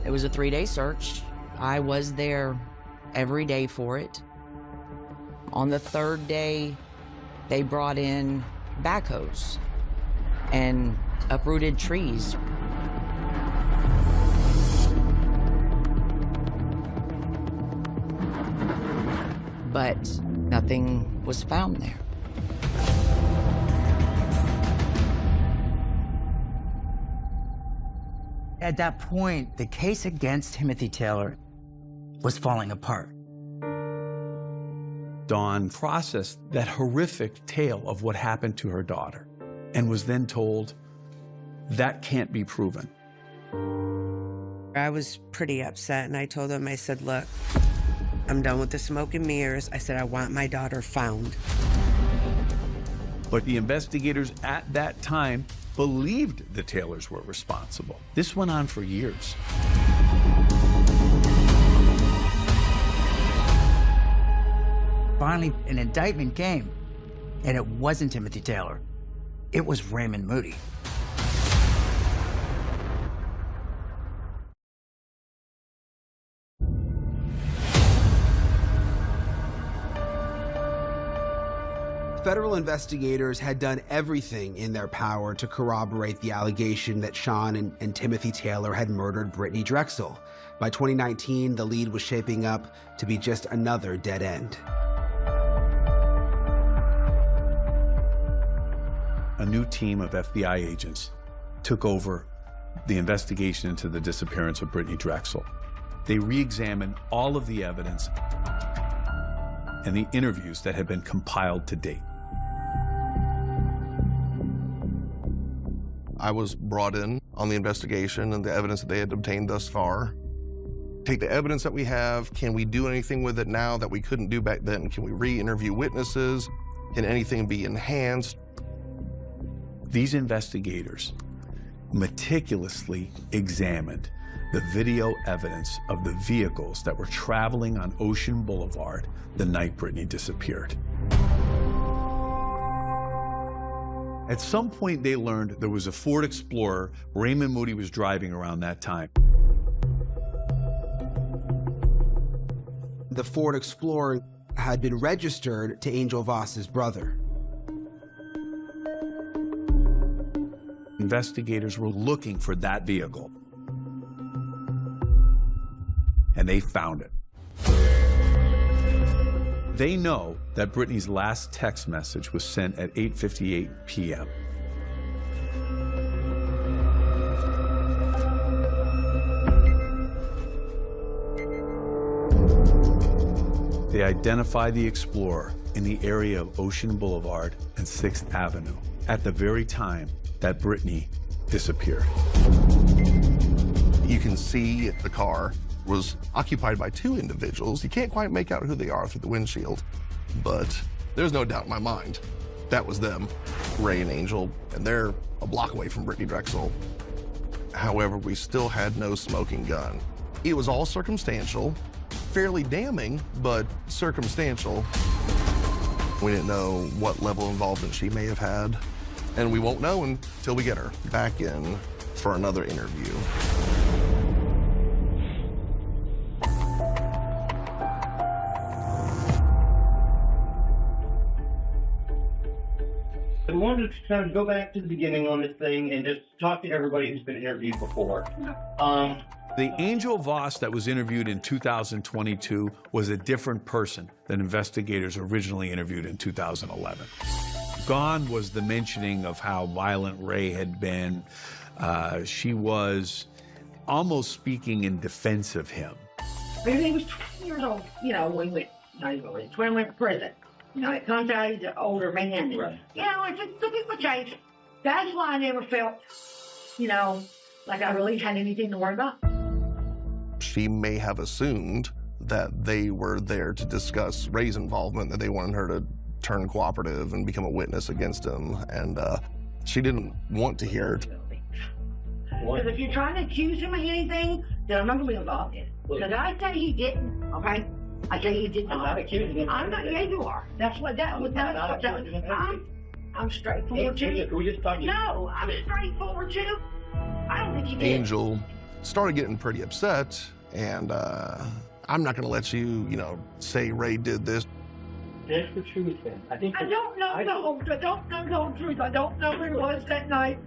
[SPEAKER 24] It was a 3-day search. I was there every day for it. On the 3rd day, they brought in backhoes and uprooted trees. But nothing was found there.
[SPEAKER 2] At that point, the case against Timothy Taylor was falling apart.
[SPEAKER 10] Dawn processed that horrific tale of what happened to her daughter and was then told that can't be proven.
[SPEAKER 4] I was pretty upset, and I told him, I said, look, I'm done with the smoke and mirrors. I said, I want my daughter found.
[SPEAKER 10] But the investigators at that time believed the Taylors were responsible. This went on for years.
[SPEAKER 2] Finally, an indictment came, and it wasn't Timothy Taylor. It was Raymond Moody.
[SPEAKER 15] Federal investigators had done everything in their power to corroborate the allegation that Sean and Timothy Taylor had murdered Brittany Drexel. By 2019, the lead was shaping up to be just another dead end.
[SPEAKER 10] A new team of FBI agents took over the investigation into the disappearance of Brittany Drexel. They re-examined all of the evidence and the interviews that had been compiled to date.
[SPEAKER 9] I was brought in on the investigation and the evidence that they had obtained thus far. Take the evidence that we have, can we do anything with it now that we couldn't do back then? Can we re-interview witnesses? Can anything be enhanced?
[SPEAKER 10] These investigators meticulously examined the video evidence of the vehicles that were traveling on Ocean Boulevard the night Brittany disappeared. At some point, they learned there was a Ford Explorer Raymond Moody was driving around that time.
[SPEAKER 15] The Ford Explorer had been registered to Angel Voss's brother.
[SPEAKER 10] Investigators were looking for that vehicle, and they found it. They know that Brittany's last text message was sent at 8:58 p.m. They identify the Explorer in the area of Ocean Boulevard and 6th Avenue at the very time that Brittany disappeared.
[SPEAKER 9] You can see the car was occupied by 2 individuals. You can't quite make out who they are through the windshield, but there's no doubt in my mind that was them, Ray and Angel, and they're a block away from Brittany Drexel. However, we still had no smoking gun. It was all circumstantial, fairly damning, but circumstantial. We didn't know what level of involvement she may have had, and we won't know until we get her back in for another interview.
[SPEAKER 6] I wanted to kind of go back to the beginning on this thing and just talk to everybody who's been interviewed before.
[SPEAKER 10] The Angel Voss that was interviewed in 2022 was a different person than investigators originally interviewed in 2011. Gone was the mentioning of how violent Ray had been. She was almost speaking in defense of him.
[SPEAKER 11] Because he was 20 years old, you know, when we went, when we went to prison. You know, it comes out he's an older man. Right. You know, it's just the people change. That's why I never felt, you know, like I really had anything to worry about.
[SPEAKER 9] She may have assumed that they were there to discuss Ray's involvement, that they wanted her to turn cooperative and become a witness against him, and she didn't want to hear it.
[SPEAKER 11] Because if you're trying to accuse him of anything, then I'm not going to be involved in it. Because I say he didn't, okay? I say he did not.
[SPEAKER 6] I'm not accusing him.
[SPEAKER 11] I'm not, yeah, you are. That's what that was. I'm straightforward too.
[SPEAKER 6] We just talking.
[SPEAKER 11] No, I'm straightforward too. I don't think he did.
[SPEAKER 9] Angel started getting pretty upset, and I'm not going to let you, you know, say Ray did this.
[SPEAKER 6] That's the truth, then. I
[SPEAKER 11] don't know the whole truth. I don't know who it was that night.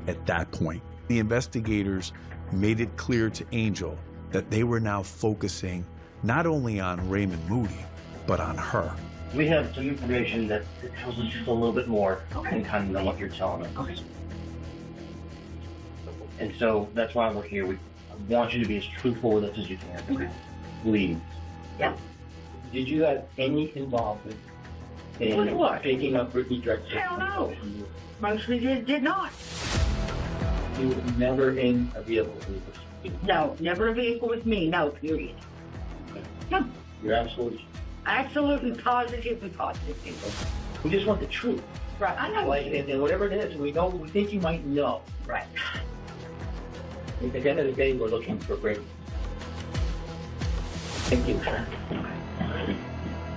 [SPEAKER 10] At that point, the investigators made it clear to Angel that they were now focusing not only on Raymond Moody, but on her.
[SPEAKER 6] We have some information that tells us just a little bit more than kind of what you're telling us.
[SPEAKER 11] Okay.
[SPEAKER 6] And so that's why we're here. We want you to be as truthful with us as you can.
[SPEAKER 11] Okay.
[SPEAKER 6] Please.
[SPEAKER 11] Yeah.
[SPEAKER 6] Did you have any involvement in picking up Brittany Drexel?
[SPEAKER 11] Hell no. Mostly did not.
[SPEAKER 6] You were never in a vehicle with us?
[SPEAKER 11] No, never a vehicle with me. No, period.
[SPEAKER 6] Okay.
[SPEAKER 11] No.
[SPEAKER 6] You're absolutely
[SPEAKER 11] positively positive.
[SPEAKER 6] We just want the truth.
[SPEAKER 11] Right. I know.
[SPEAKER 6] Like, and whatever it is, we think you might know.
[SPEAKER 11] Right.
[SPEAKER 6] At the end of the day, we're looking for Brittany. Thank you.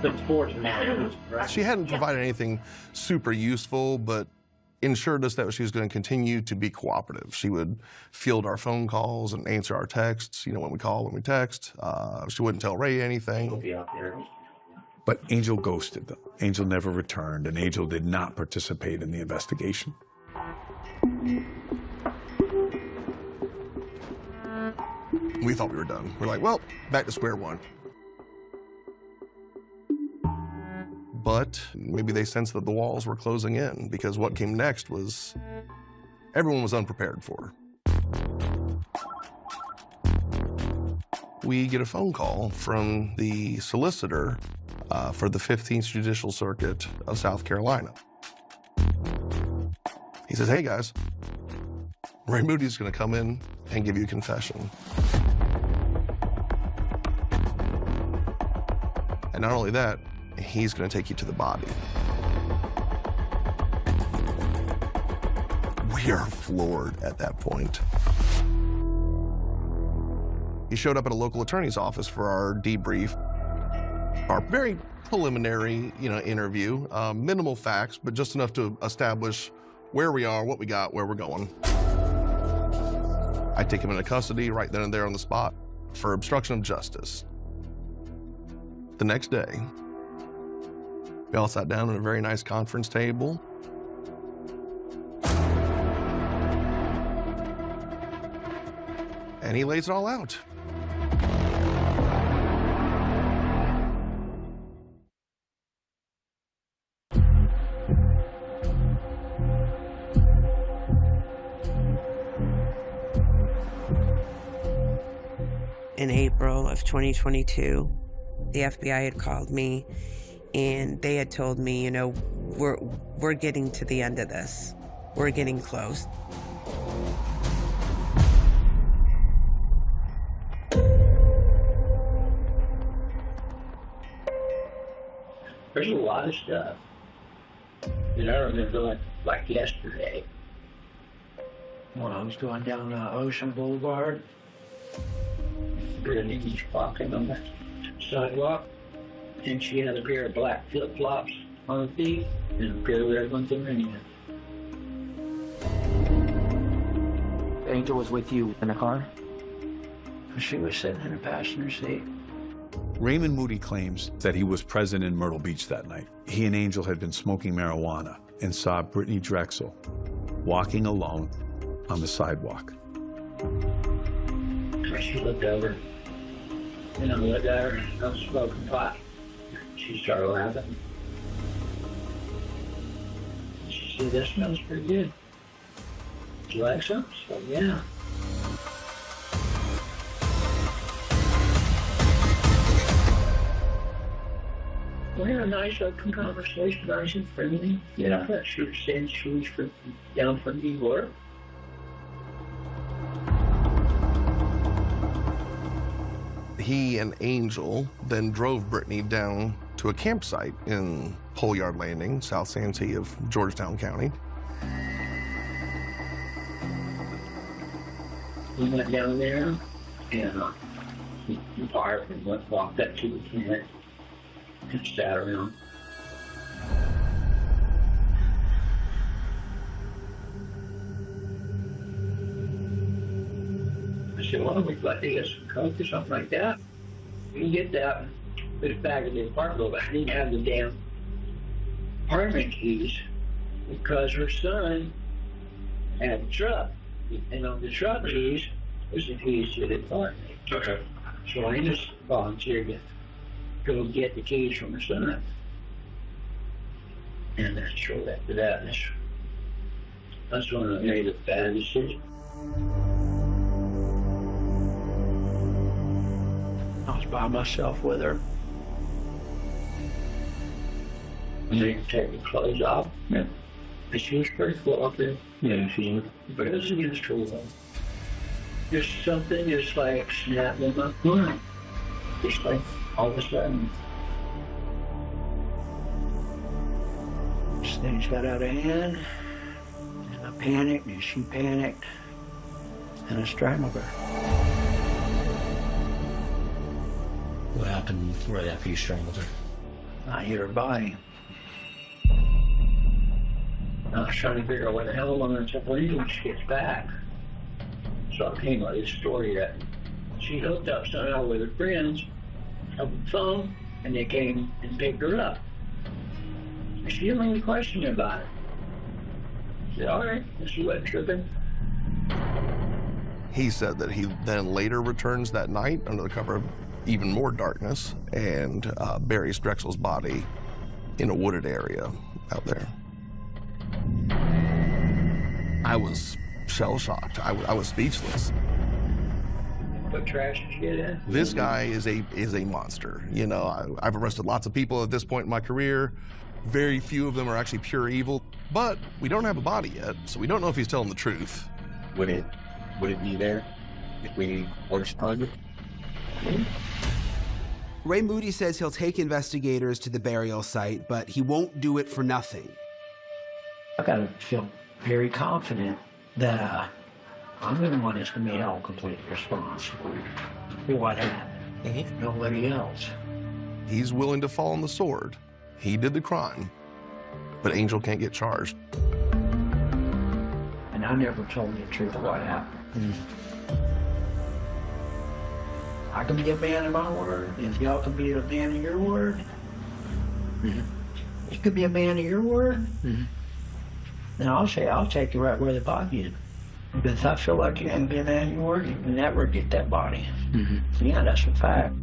[SPEAKER 6] The sports matters, right?
[SPEAKER 9] She hadn't provided anything super useful, but ensured us that she was going to continue to be cooperative. She would field our phone calls and answer our texts, you know, when we call, when we text. She wouldn't tell Ray anything.
[SPEAKER 6] She'll be out there.
[SPEAKER 10] But Angel ghosted them. Angel never returned, and Angel did not participate in the investigation.
[SPEAKER 9] We thought we were done. We're like, well, back to square one. But maybe they sensed that the walls were closing in, because what came next was everyone was unprepared for. We get a phone call from the solicitor for the 15th Judicial Circuit of South Carolina. He says, hey guys, Ray Moody's gonna come in and give you a confession. And not only that, he's going to take you to the body. We are floored at that point. He showed up at a local attorney's office for our debrief, our very preliminary, interview. Minimal facts, but just enough to establish where we are, what we got, where we're going. I take him into custody right then and there on the spot for obstruction of justice. The next day, we all sat down at a very nice conference table. And he lays it all out.
[SPEAKER 4] In April of 2022, the FBI had called me and they had told me, we're getting to the end of this. We're getting close.
[SPEAKER 6] There's a lot of stuff that I remember like yesterday. When I was going down Ocean Boulevard, Brittany's walking on the sidewalk, and she had a pair of black flip-flops on her feet and a pair of red ones in her hand. Angel was with you in the car? She was sitting in the passenger seat.
[SPEAKER 10] Raymond Moody claims that he was present in Myrtle Beach that night. He and Angel had been smoking marijuana and saw Brittany Drexel walking alone on the sidewalk.
[SPEAKER 6] She looked over, and I looked at her, and I was smoking pot. She started laughing. She said, "That smells pretty good. Do you like some?" So, yeah. a nice open conversation, nice and friendly. Yeah. She was saying she was down from New York.
[SPEAKER 9] He and Angel then drove Brittany down to a campsite in Pole Yard Landing, South Santee of Georgetown County.
[SPEAKER 6] We went down there and he parked and walked up to the tent and sat around. I said, well, we'd like to get some coke or something like that. We can get that, put it back in the apartment, but I didn't have the damn apartment keys because her son had a truck. And on the truck keys was the keys to the apartment. Okay. So I just volunteered to go get the keys from her son. And then shortly after that, that's when I made a bad decision. I was by myself with her. And they could take the clothes off. Yeah. And she was pretty cooperative. Yeah, she was. But it was against her will. Just something just like snapped in my mind. Just like all of a sudden. Things got out of hand. And I panicked, and she panicked. And I strangled her.
[SPEAKER 13] What happened right after you strangled her?
[SPEAKER 6] I hit her body. I was trying to figure out what the hell I'm going to do when she gets back. So I came up with this story that she hooked up somehow with her friends over the phone, and they came and picked her up. And she didn't really question me about it. I said, all right, this is what tripping.
[SPEAKER 9] He said that he then later returns that night under the cover of even more darkness and buries Drexel's body in a wooded area out there. I was shell-shocked. I was speechless.
[SPEAKER 6] What trash did you get in?
[SPEAKER 9] This guy is a monster. You know, I've arrested lots of people at this point in my career. Very few of them are actually pure evil, but we don't have a body yet, so we don't know if he's telling the truth.
[SPEAKER 13] Would it be there if we ordered it?
[SPEAKER 15] Ray Moody says he'll take investigators to the burial site, but he won't do it for nothing.
[SPEAKER 6] I gotta feel very confident that I'm the one that's gonna be held completely responsible for what happened. Nobody else.
[SPEAKER 9] He's willing to fall on the sword. He did the crime, but Angel can't get charged.
[SPEAKER 6] And I never told the truth of what happened. I can be a man of my word, if y'all can be a man of your word. You could be a man of your word. Then I'll say, I'll take you right where the body is. But if I feel like you haven't been a man of your word, you can never get that body. Yeah, that's a fact.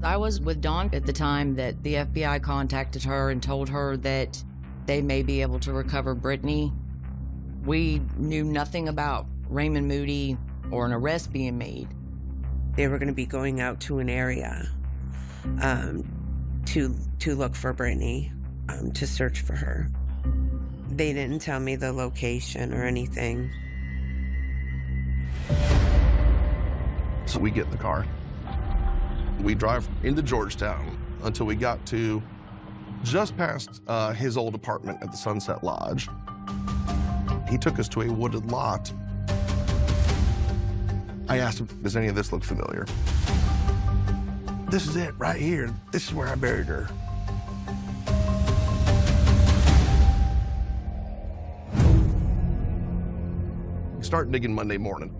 [SPEAKER 24] I was with Dawn at the time that the FBI contacted her and told her that they may be able to recover Brittany. We knew nothing about Raymond Moody or an arrest being made.
[SPEAKER 4] They were going to be going out to an area to look for Brittany, to search for her. They didn't tell me the location or anything.
[SPEAKER 9] So we get in the car. We drive into Georgetown until we got to just past his old apartment at the Sunset Lodge. He took us to a wooded lot. I asked him, does any of this look familiar? This is it right here. This is where I buried her. We start digging Monday morning.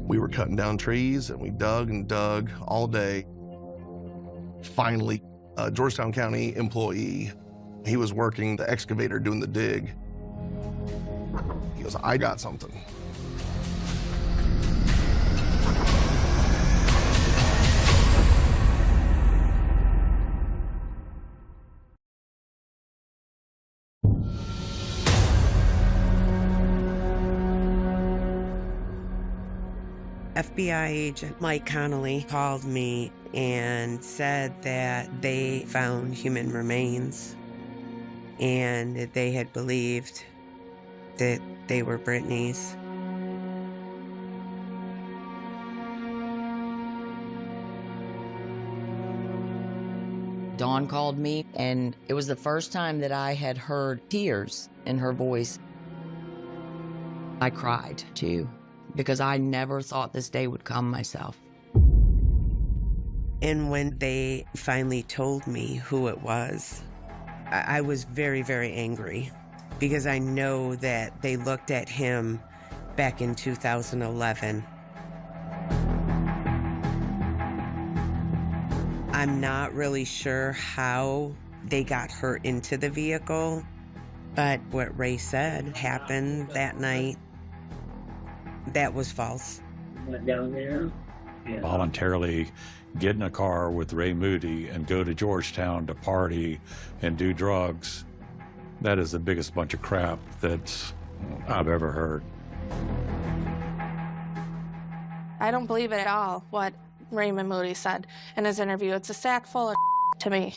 [SPEAKER 9] We were cutting down trees and we dug and dug all day. Finally, a Georgetown County employee, he was working the excavator doing the dig. He goes, I got something.
[SPEAKER 4] FBI agent Mike Connolly called me and said that they found human remains and they had believed that they were Brittany's.
[SPEAKER 24] Dawn called me, and it was the first time that I had heard tears in her voice. I cried, too, because I never thought this day would come myself.
[SPEAKER 4] And when they finally told me who it was, I was very, very angry because I know that they looked at him back in 2011. I'm not really sure how they got her into the vehicle, but what Ray said happened that night, that was false.
[SPEAKER 6] Went down there. Yeah.
[SPEAKER 5] Voluntarily get in a car with Ray Moody and go to Georgetown to party and do drugs, that is the biggest bunch of crap that I've ever heard.
[SPEAKER 12] I don't believe it at all, what Raymond Moody said in his interview. It's a sack full of to me.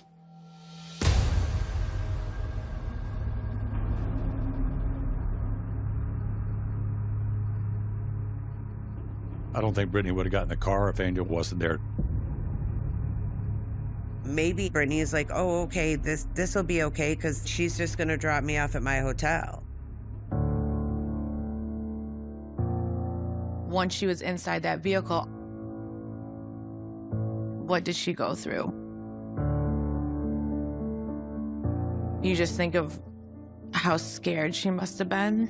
[SPEAKER 5] I don't think Brittany would have gotten in the car if Angel wasn't there.
[SPEAKER 4] Maybe Brittany is like, oh, okay, this will be okay because she's just going to drop me off at my hotel.
[SPEAKER 1] Once she was inside that vehicle, what did she go through? You just think of how scared she must have been.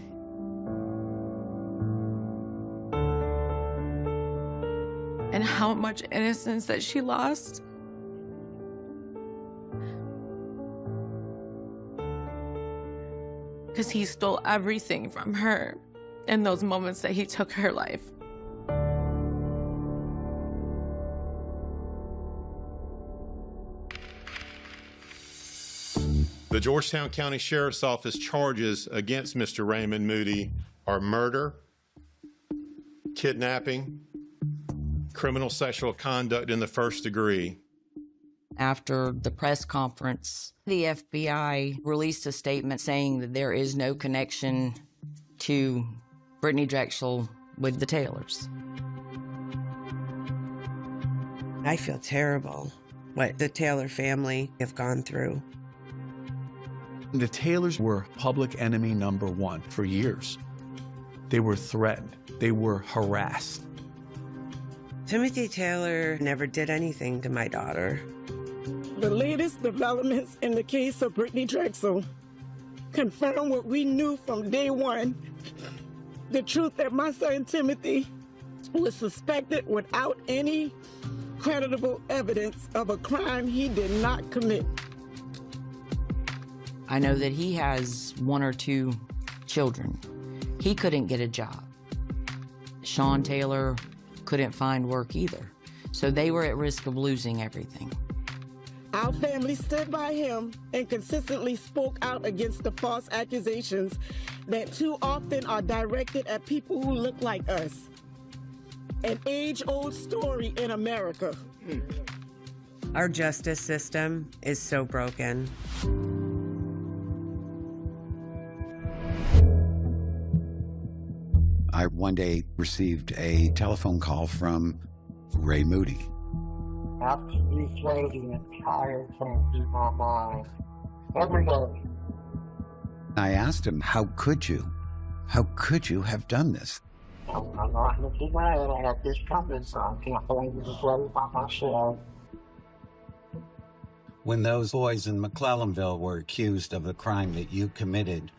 [SPEAKER 1] And how much innocence that she lost. Because he stole everything from her in those moments that he took her life.
[SPEAKER 14] The Georgetown County Sheriff's Office charges against Mr. Raymond Moody are murder, kidnapping, criminal sexual conduct in the first degree.
[SPEAKER 24] After the press conference, the FBI released a statement saying that there is no connection to Brittany Drexel with the Taylors.
[SPEAKER 4] I feel terrible what the Taylor family have gone through.
[SPEAKER 10] The Taylors were public enemy #1 for years. They were threatened. They were harassed.
[SPEAKER 4] Timothy Taylor never did anything to my daughter.
[SPEAKER 23] The latest developments in the case of Brittany Drexel confirm what we knew from day one. The truth that my son Timothy was suspected without any creditable evidence of a crime he did not commit.
[SPEAKER 24] I know that he has 1 or 2 children. He couldn't get a job. Sean Taylor couldn't find work either. So they were at risk of losing everything.
[SPEAKER 23] Our family stood by him and consistently spoke out against the false accusations that too often are directed at people who look like us. An age-old story in America.
[SPEAKER 4] Our justice system is so broken.
[SPEAKER 8] I one day received a telephone call from Ray Moody.
[SPEAKER 18] After you play the entire thing through my mind, every day.
[SPEAKER 8] I asked him, how could you? How could you have done this?
[SPEAKER 18] I'm not looking away. I had this coming, so I can't believe this is right by myself.
[SPEAKER 20] When those boys in McClellanville were accused of the crime that you committed,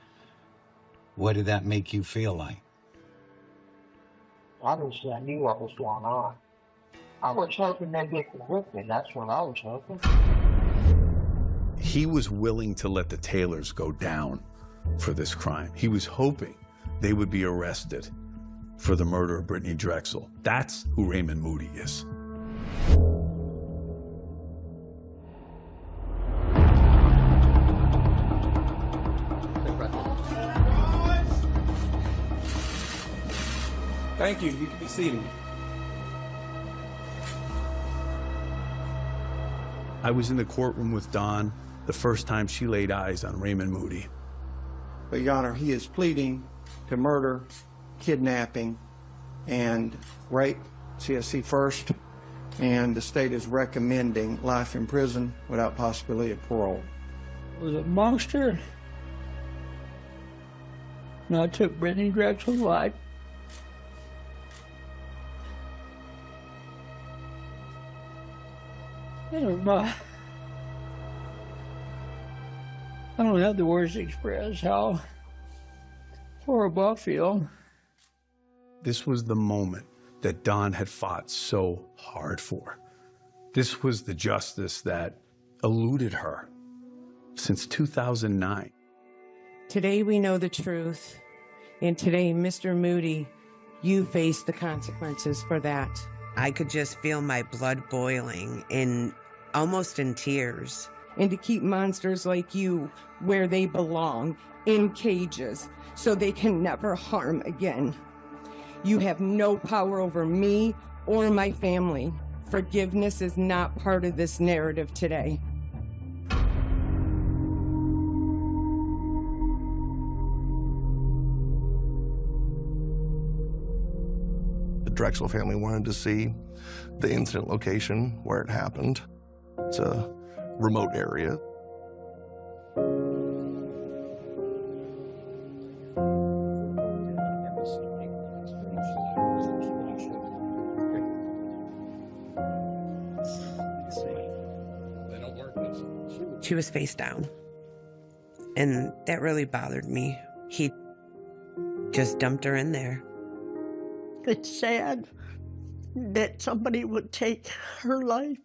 [SPEAKER 20] what did that make you feel like?
[SPEAKER 18] Obviously, I knew what was going on. I was hoping they'd get convicted. That's what I was hoping.
[SPEAKER 10] He was willing to let the Taylors go down for this crime. He was hoping they would be arrested for the murder of Brittany Drexel. That's who Raymond Moody is.
[SPEAKER 22] Thank you. You can be seated.
[SPEAKER 10] I was in the courtroom with Dawn the first time she laid eyes on Raymond Moody.
[SPEAKER 3] But, Your Honor, he is pleading to murder, kidnapping, and rape, CSC first, and the state is recommending life in prison without possibility of parole.
[SPEAKER 6] It was a monster. And I took Brittany Drexel's life. I don't have the words to express how horrible I feel.
[SPEAKER 10] This was the moment that Dawn had fought so hard for. This was the justice that eluded her since 2009.
[SPEAKER 7] Today we know the truth, and today, Mr. Moody, you face the consequences for that.
[SPEAKER 4] I could just feel my blood boiling and almost in tears.
[SPEAKER 7] And to keep monsters like you where they belong, in cages, so they can never harm again. You have no power over me or my family. Forgiveness is not part of this narrative today.
[SPEAKER 9] The Drexel family wanted to see the incident location where it happened. It's a remote area.
[SPEAKER 4] She was face down, and that really bothered me. He just dumped her in there.
[SPEAKER 19] It's sad that somebody would take her life.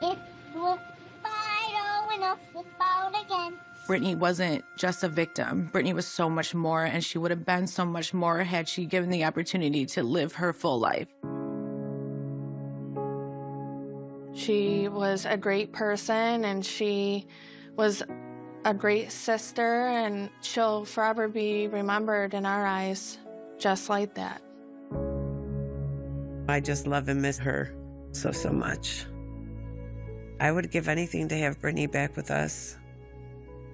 [SPEAKER 22] If we'll fight enough, we'll fight again.
[SPEAKER 1] Brittany wasn't just a victim. Brittany was so much more, and she would have been so much more had she given the opportunity to live her full life.
[SPEAKER 12] She was a great person, and she was a great sister, and she'll forever be remembered in our eyes just like that.
[SPEAKER 4] I just love and miss her so much. I would give anything to have Brittany back with us,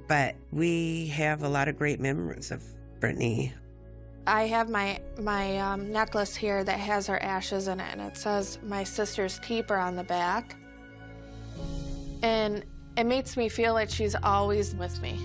[SPEAKER 4] but we have a lot of great memories of Brittany.
[SPEAKER 12] I have my necklace here that has her ashes in it, and it says my sister's keeper on the back. And it makes me feel like she's always with me.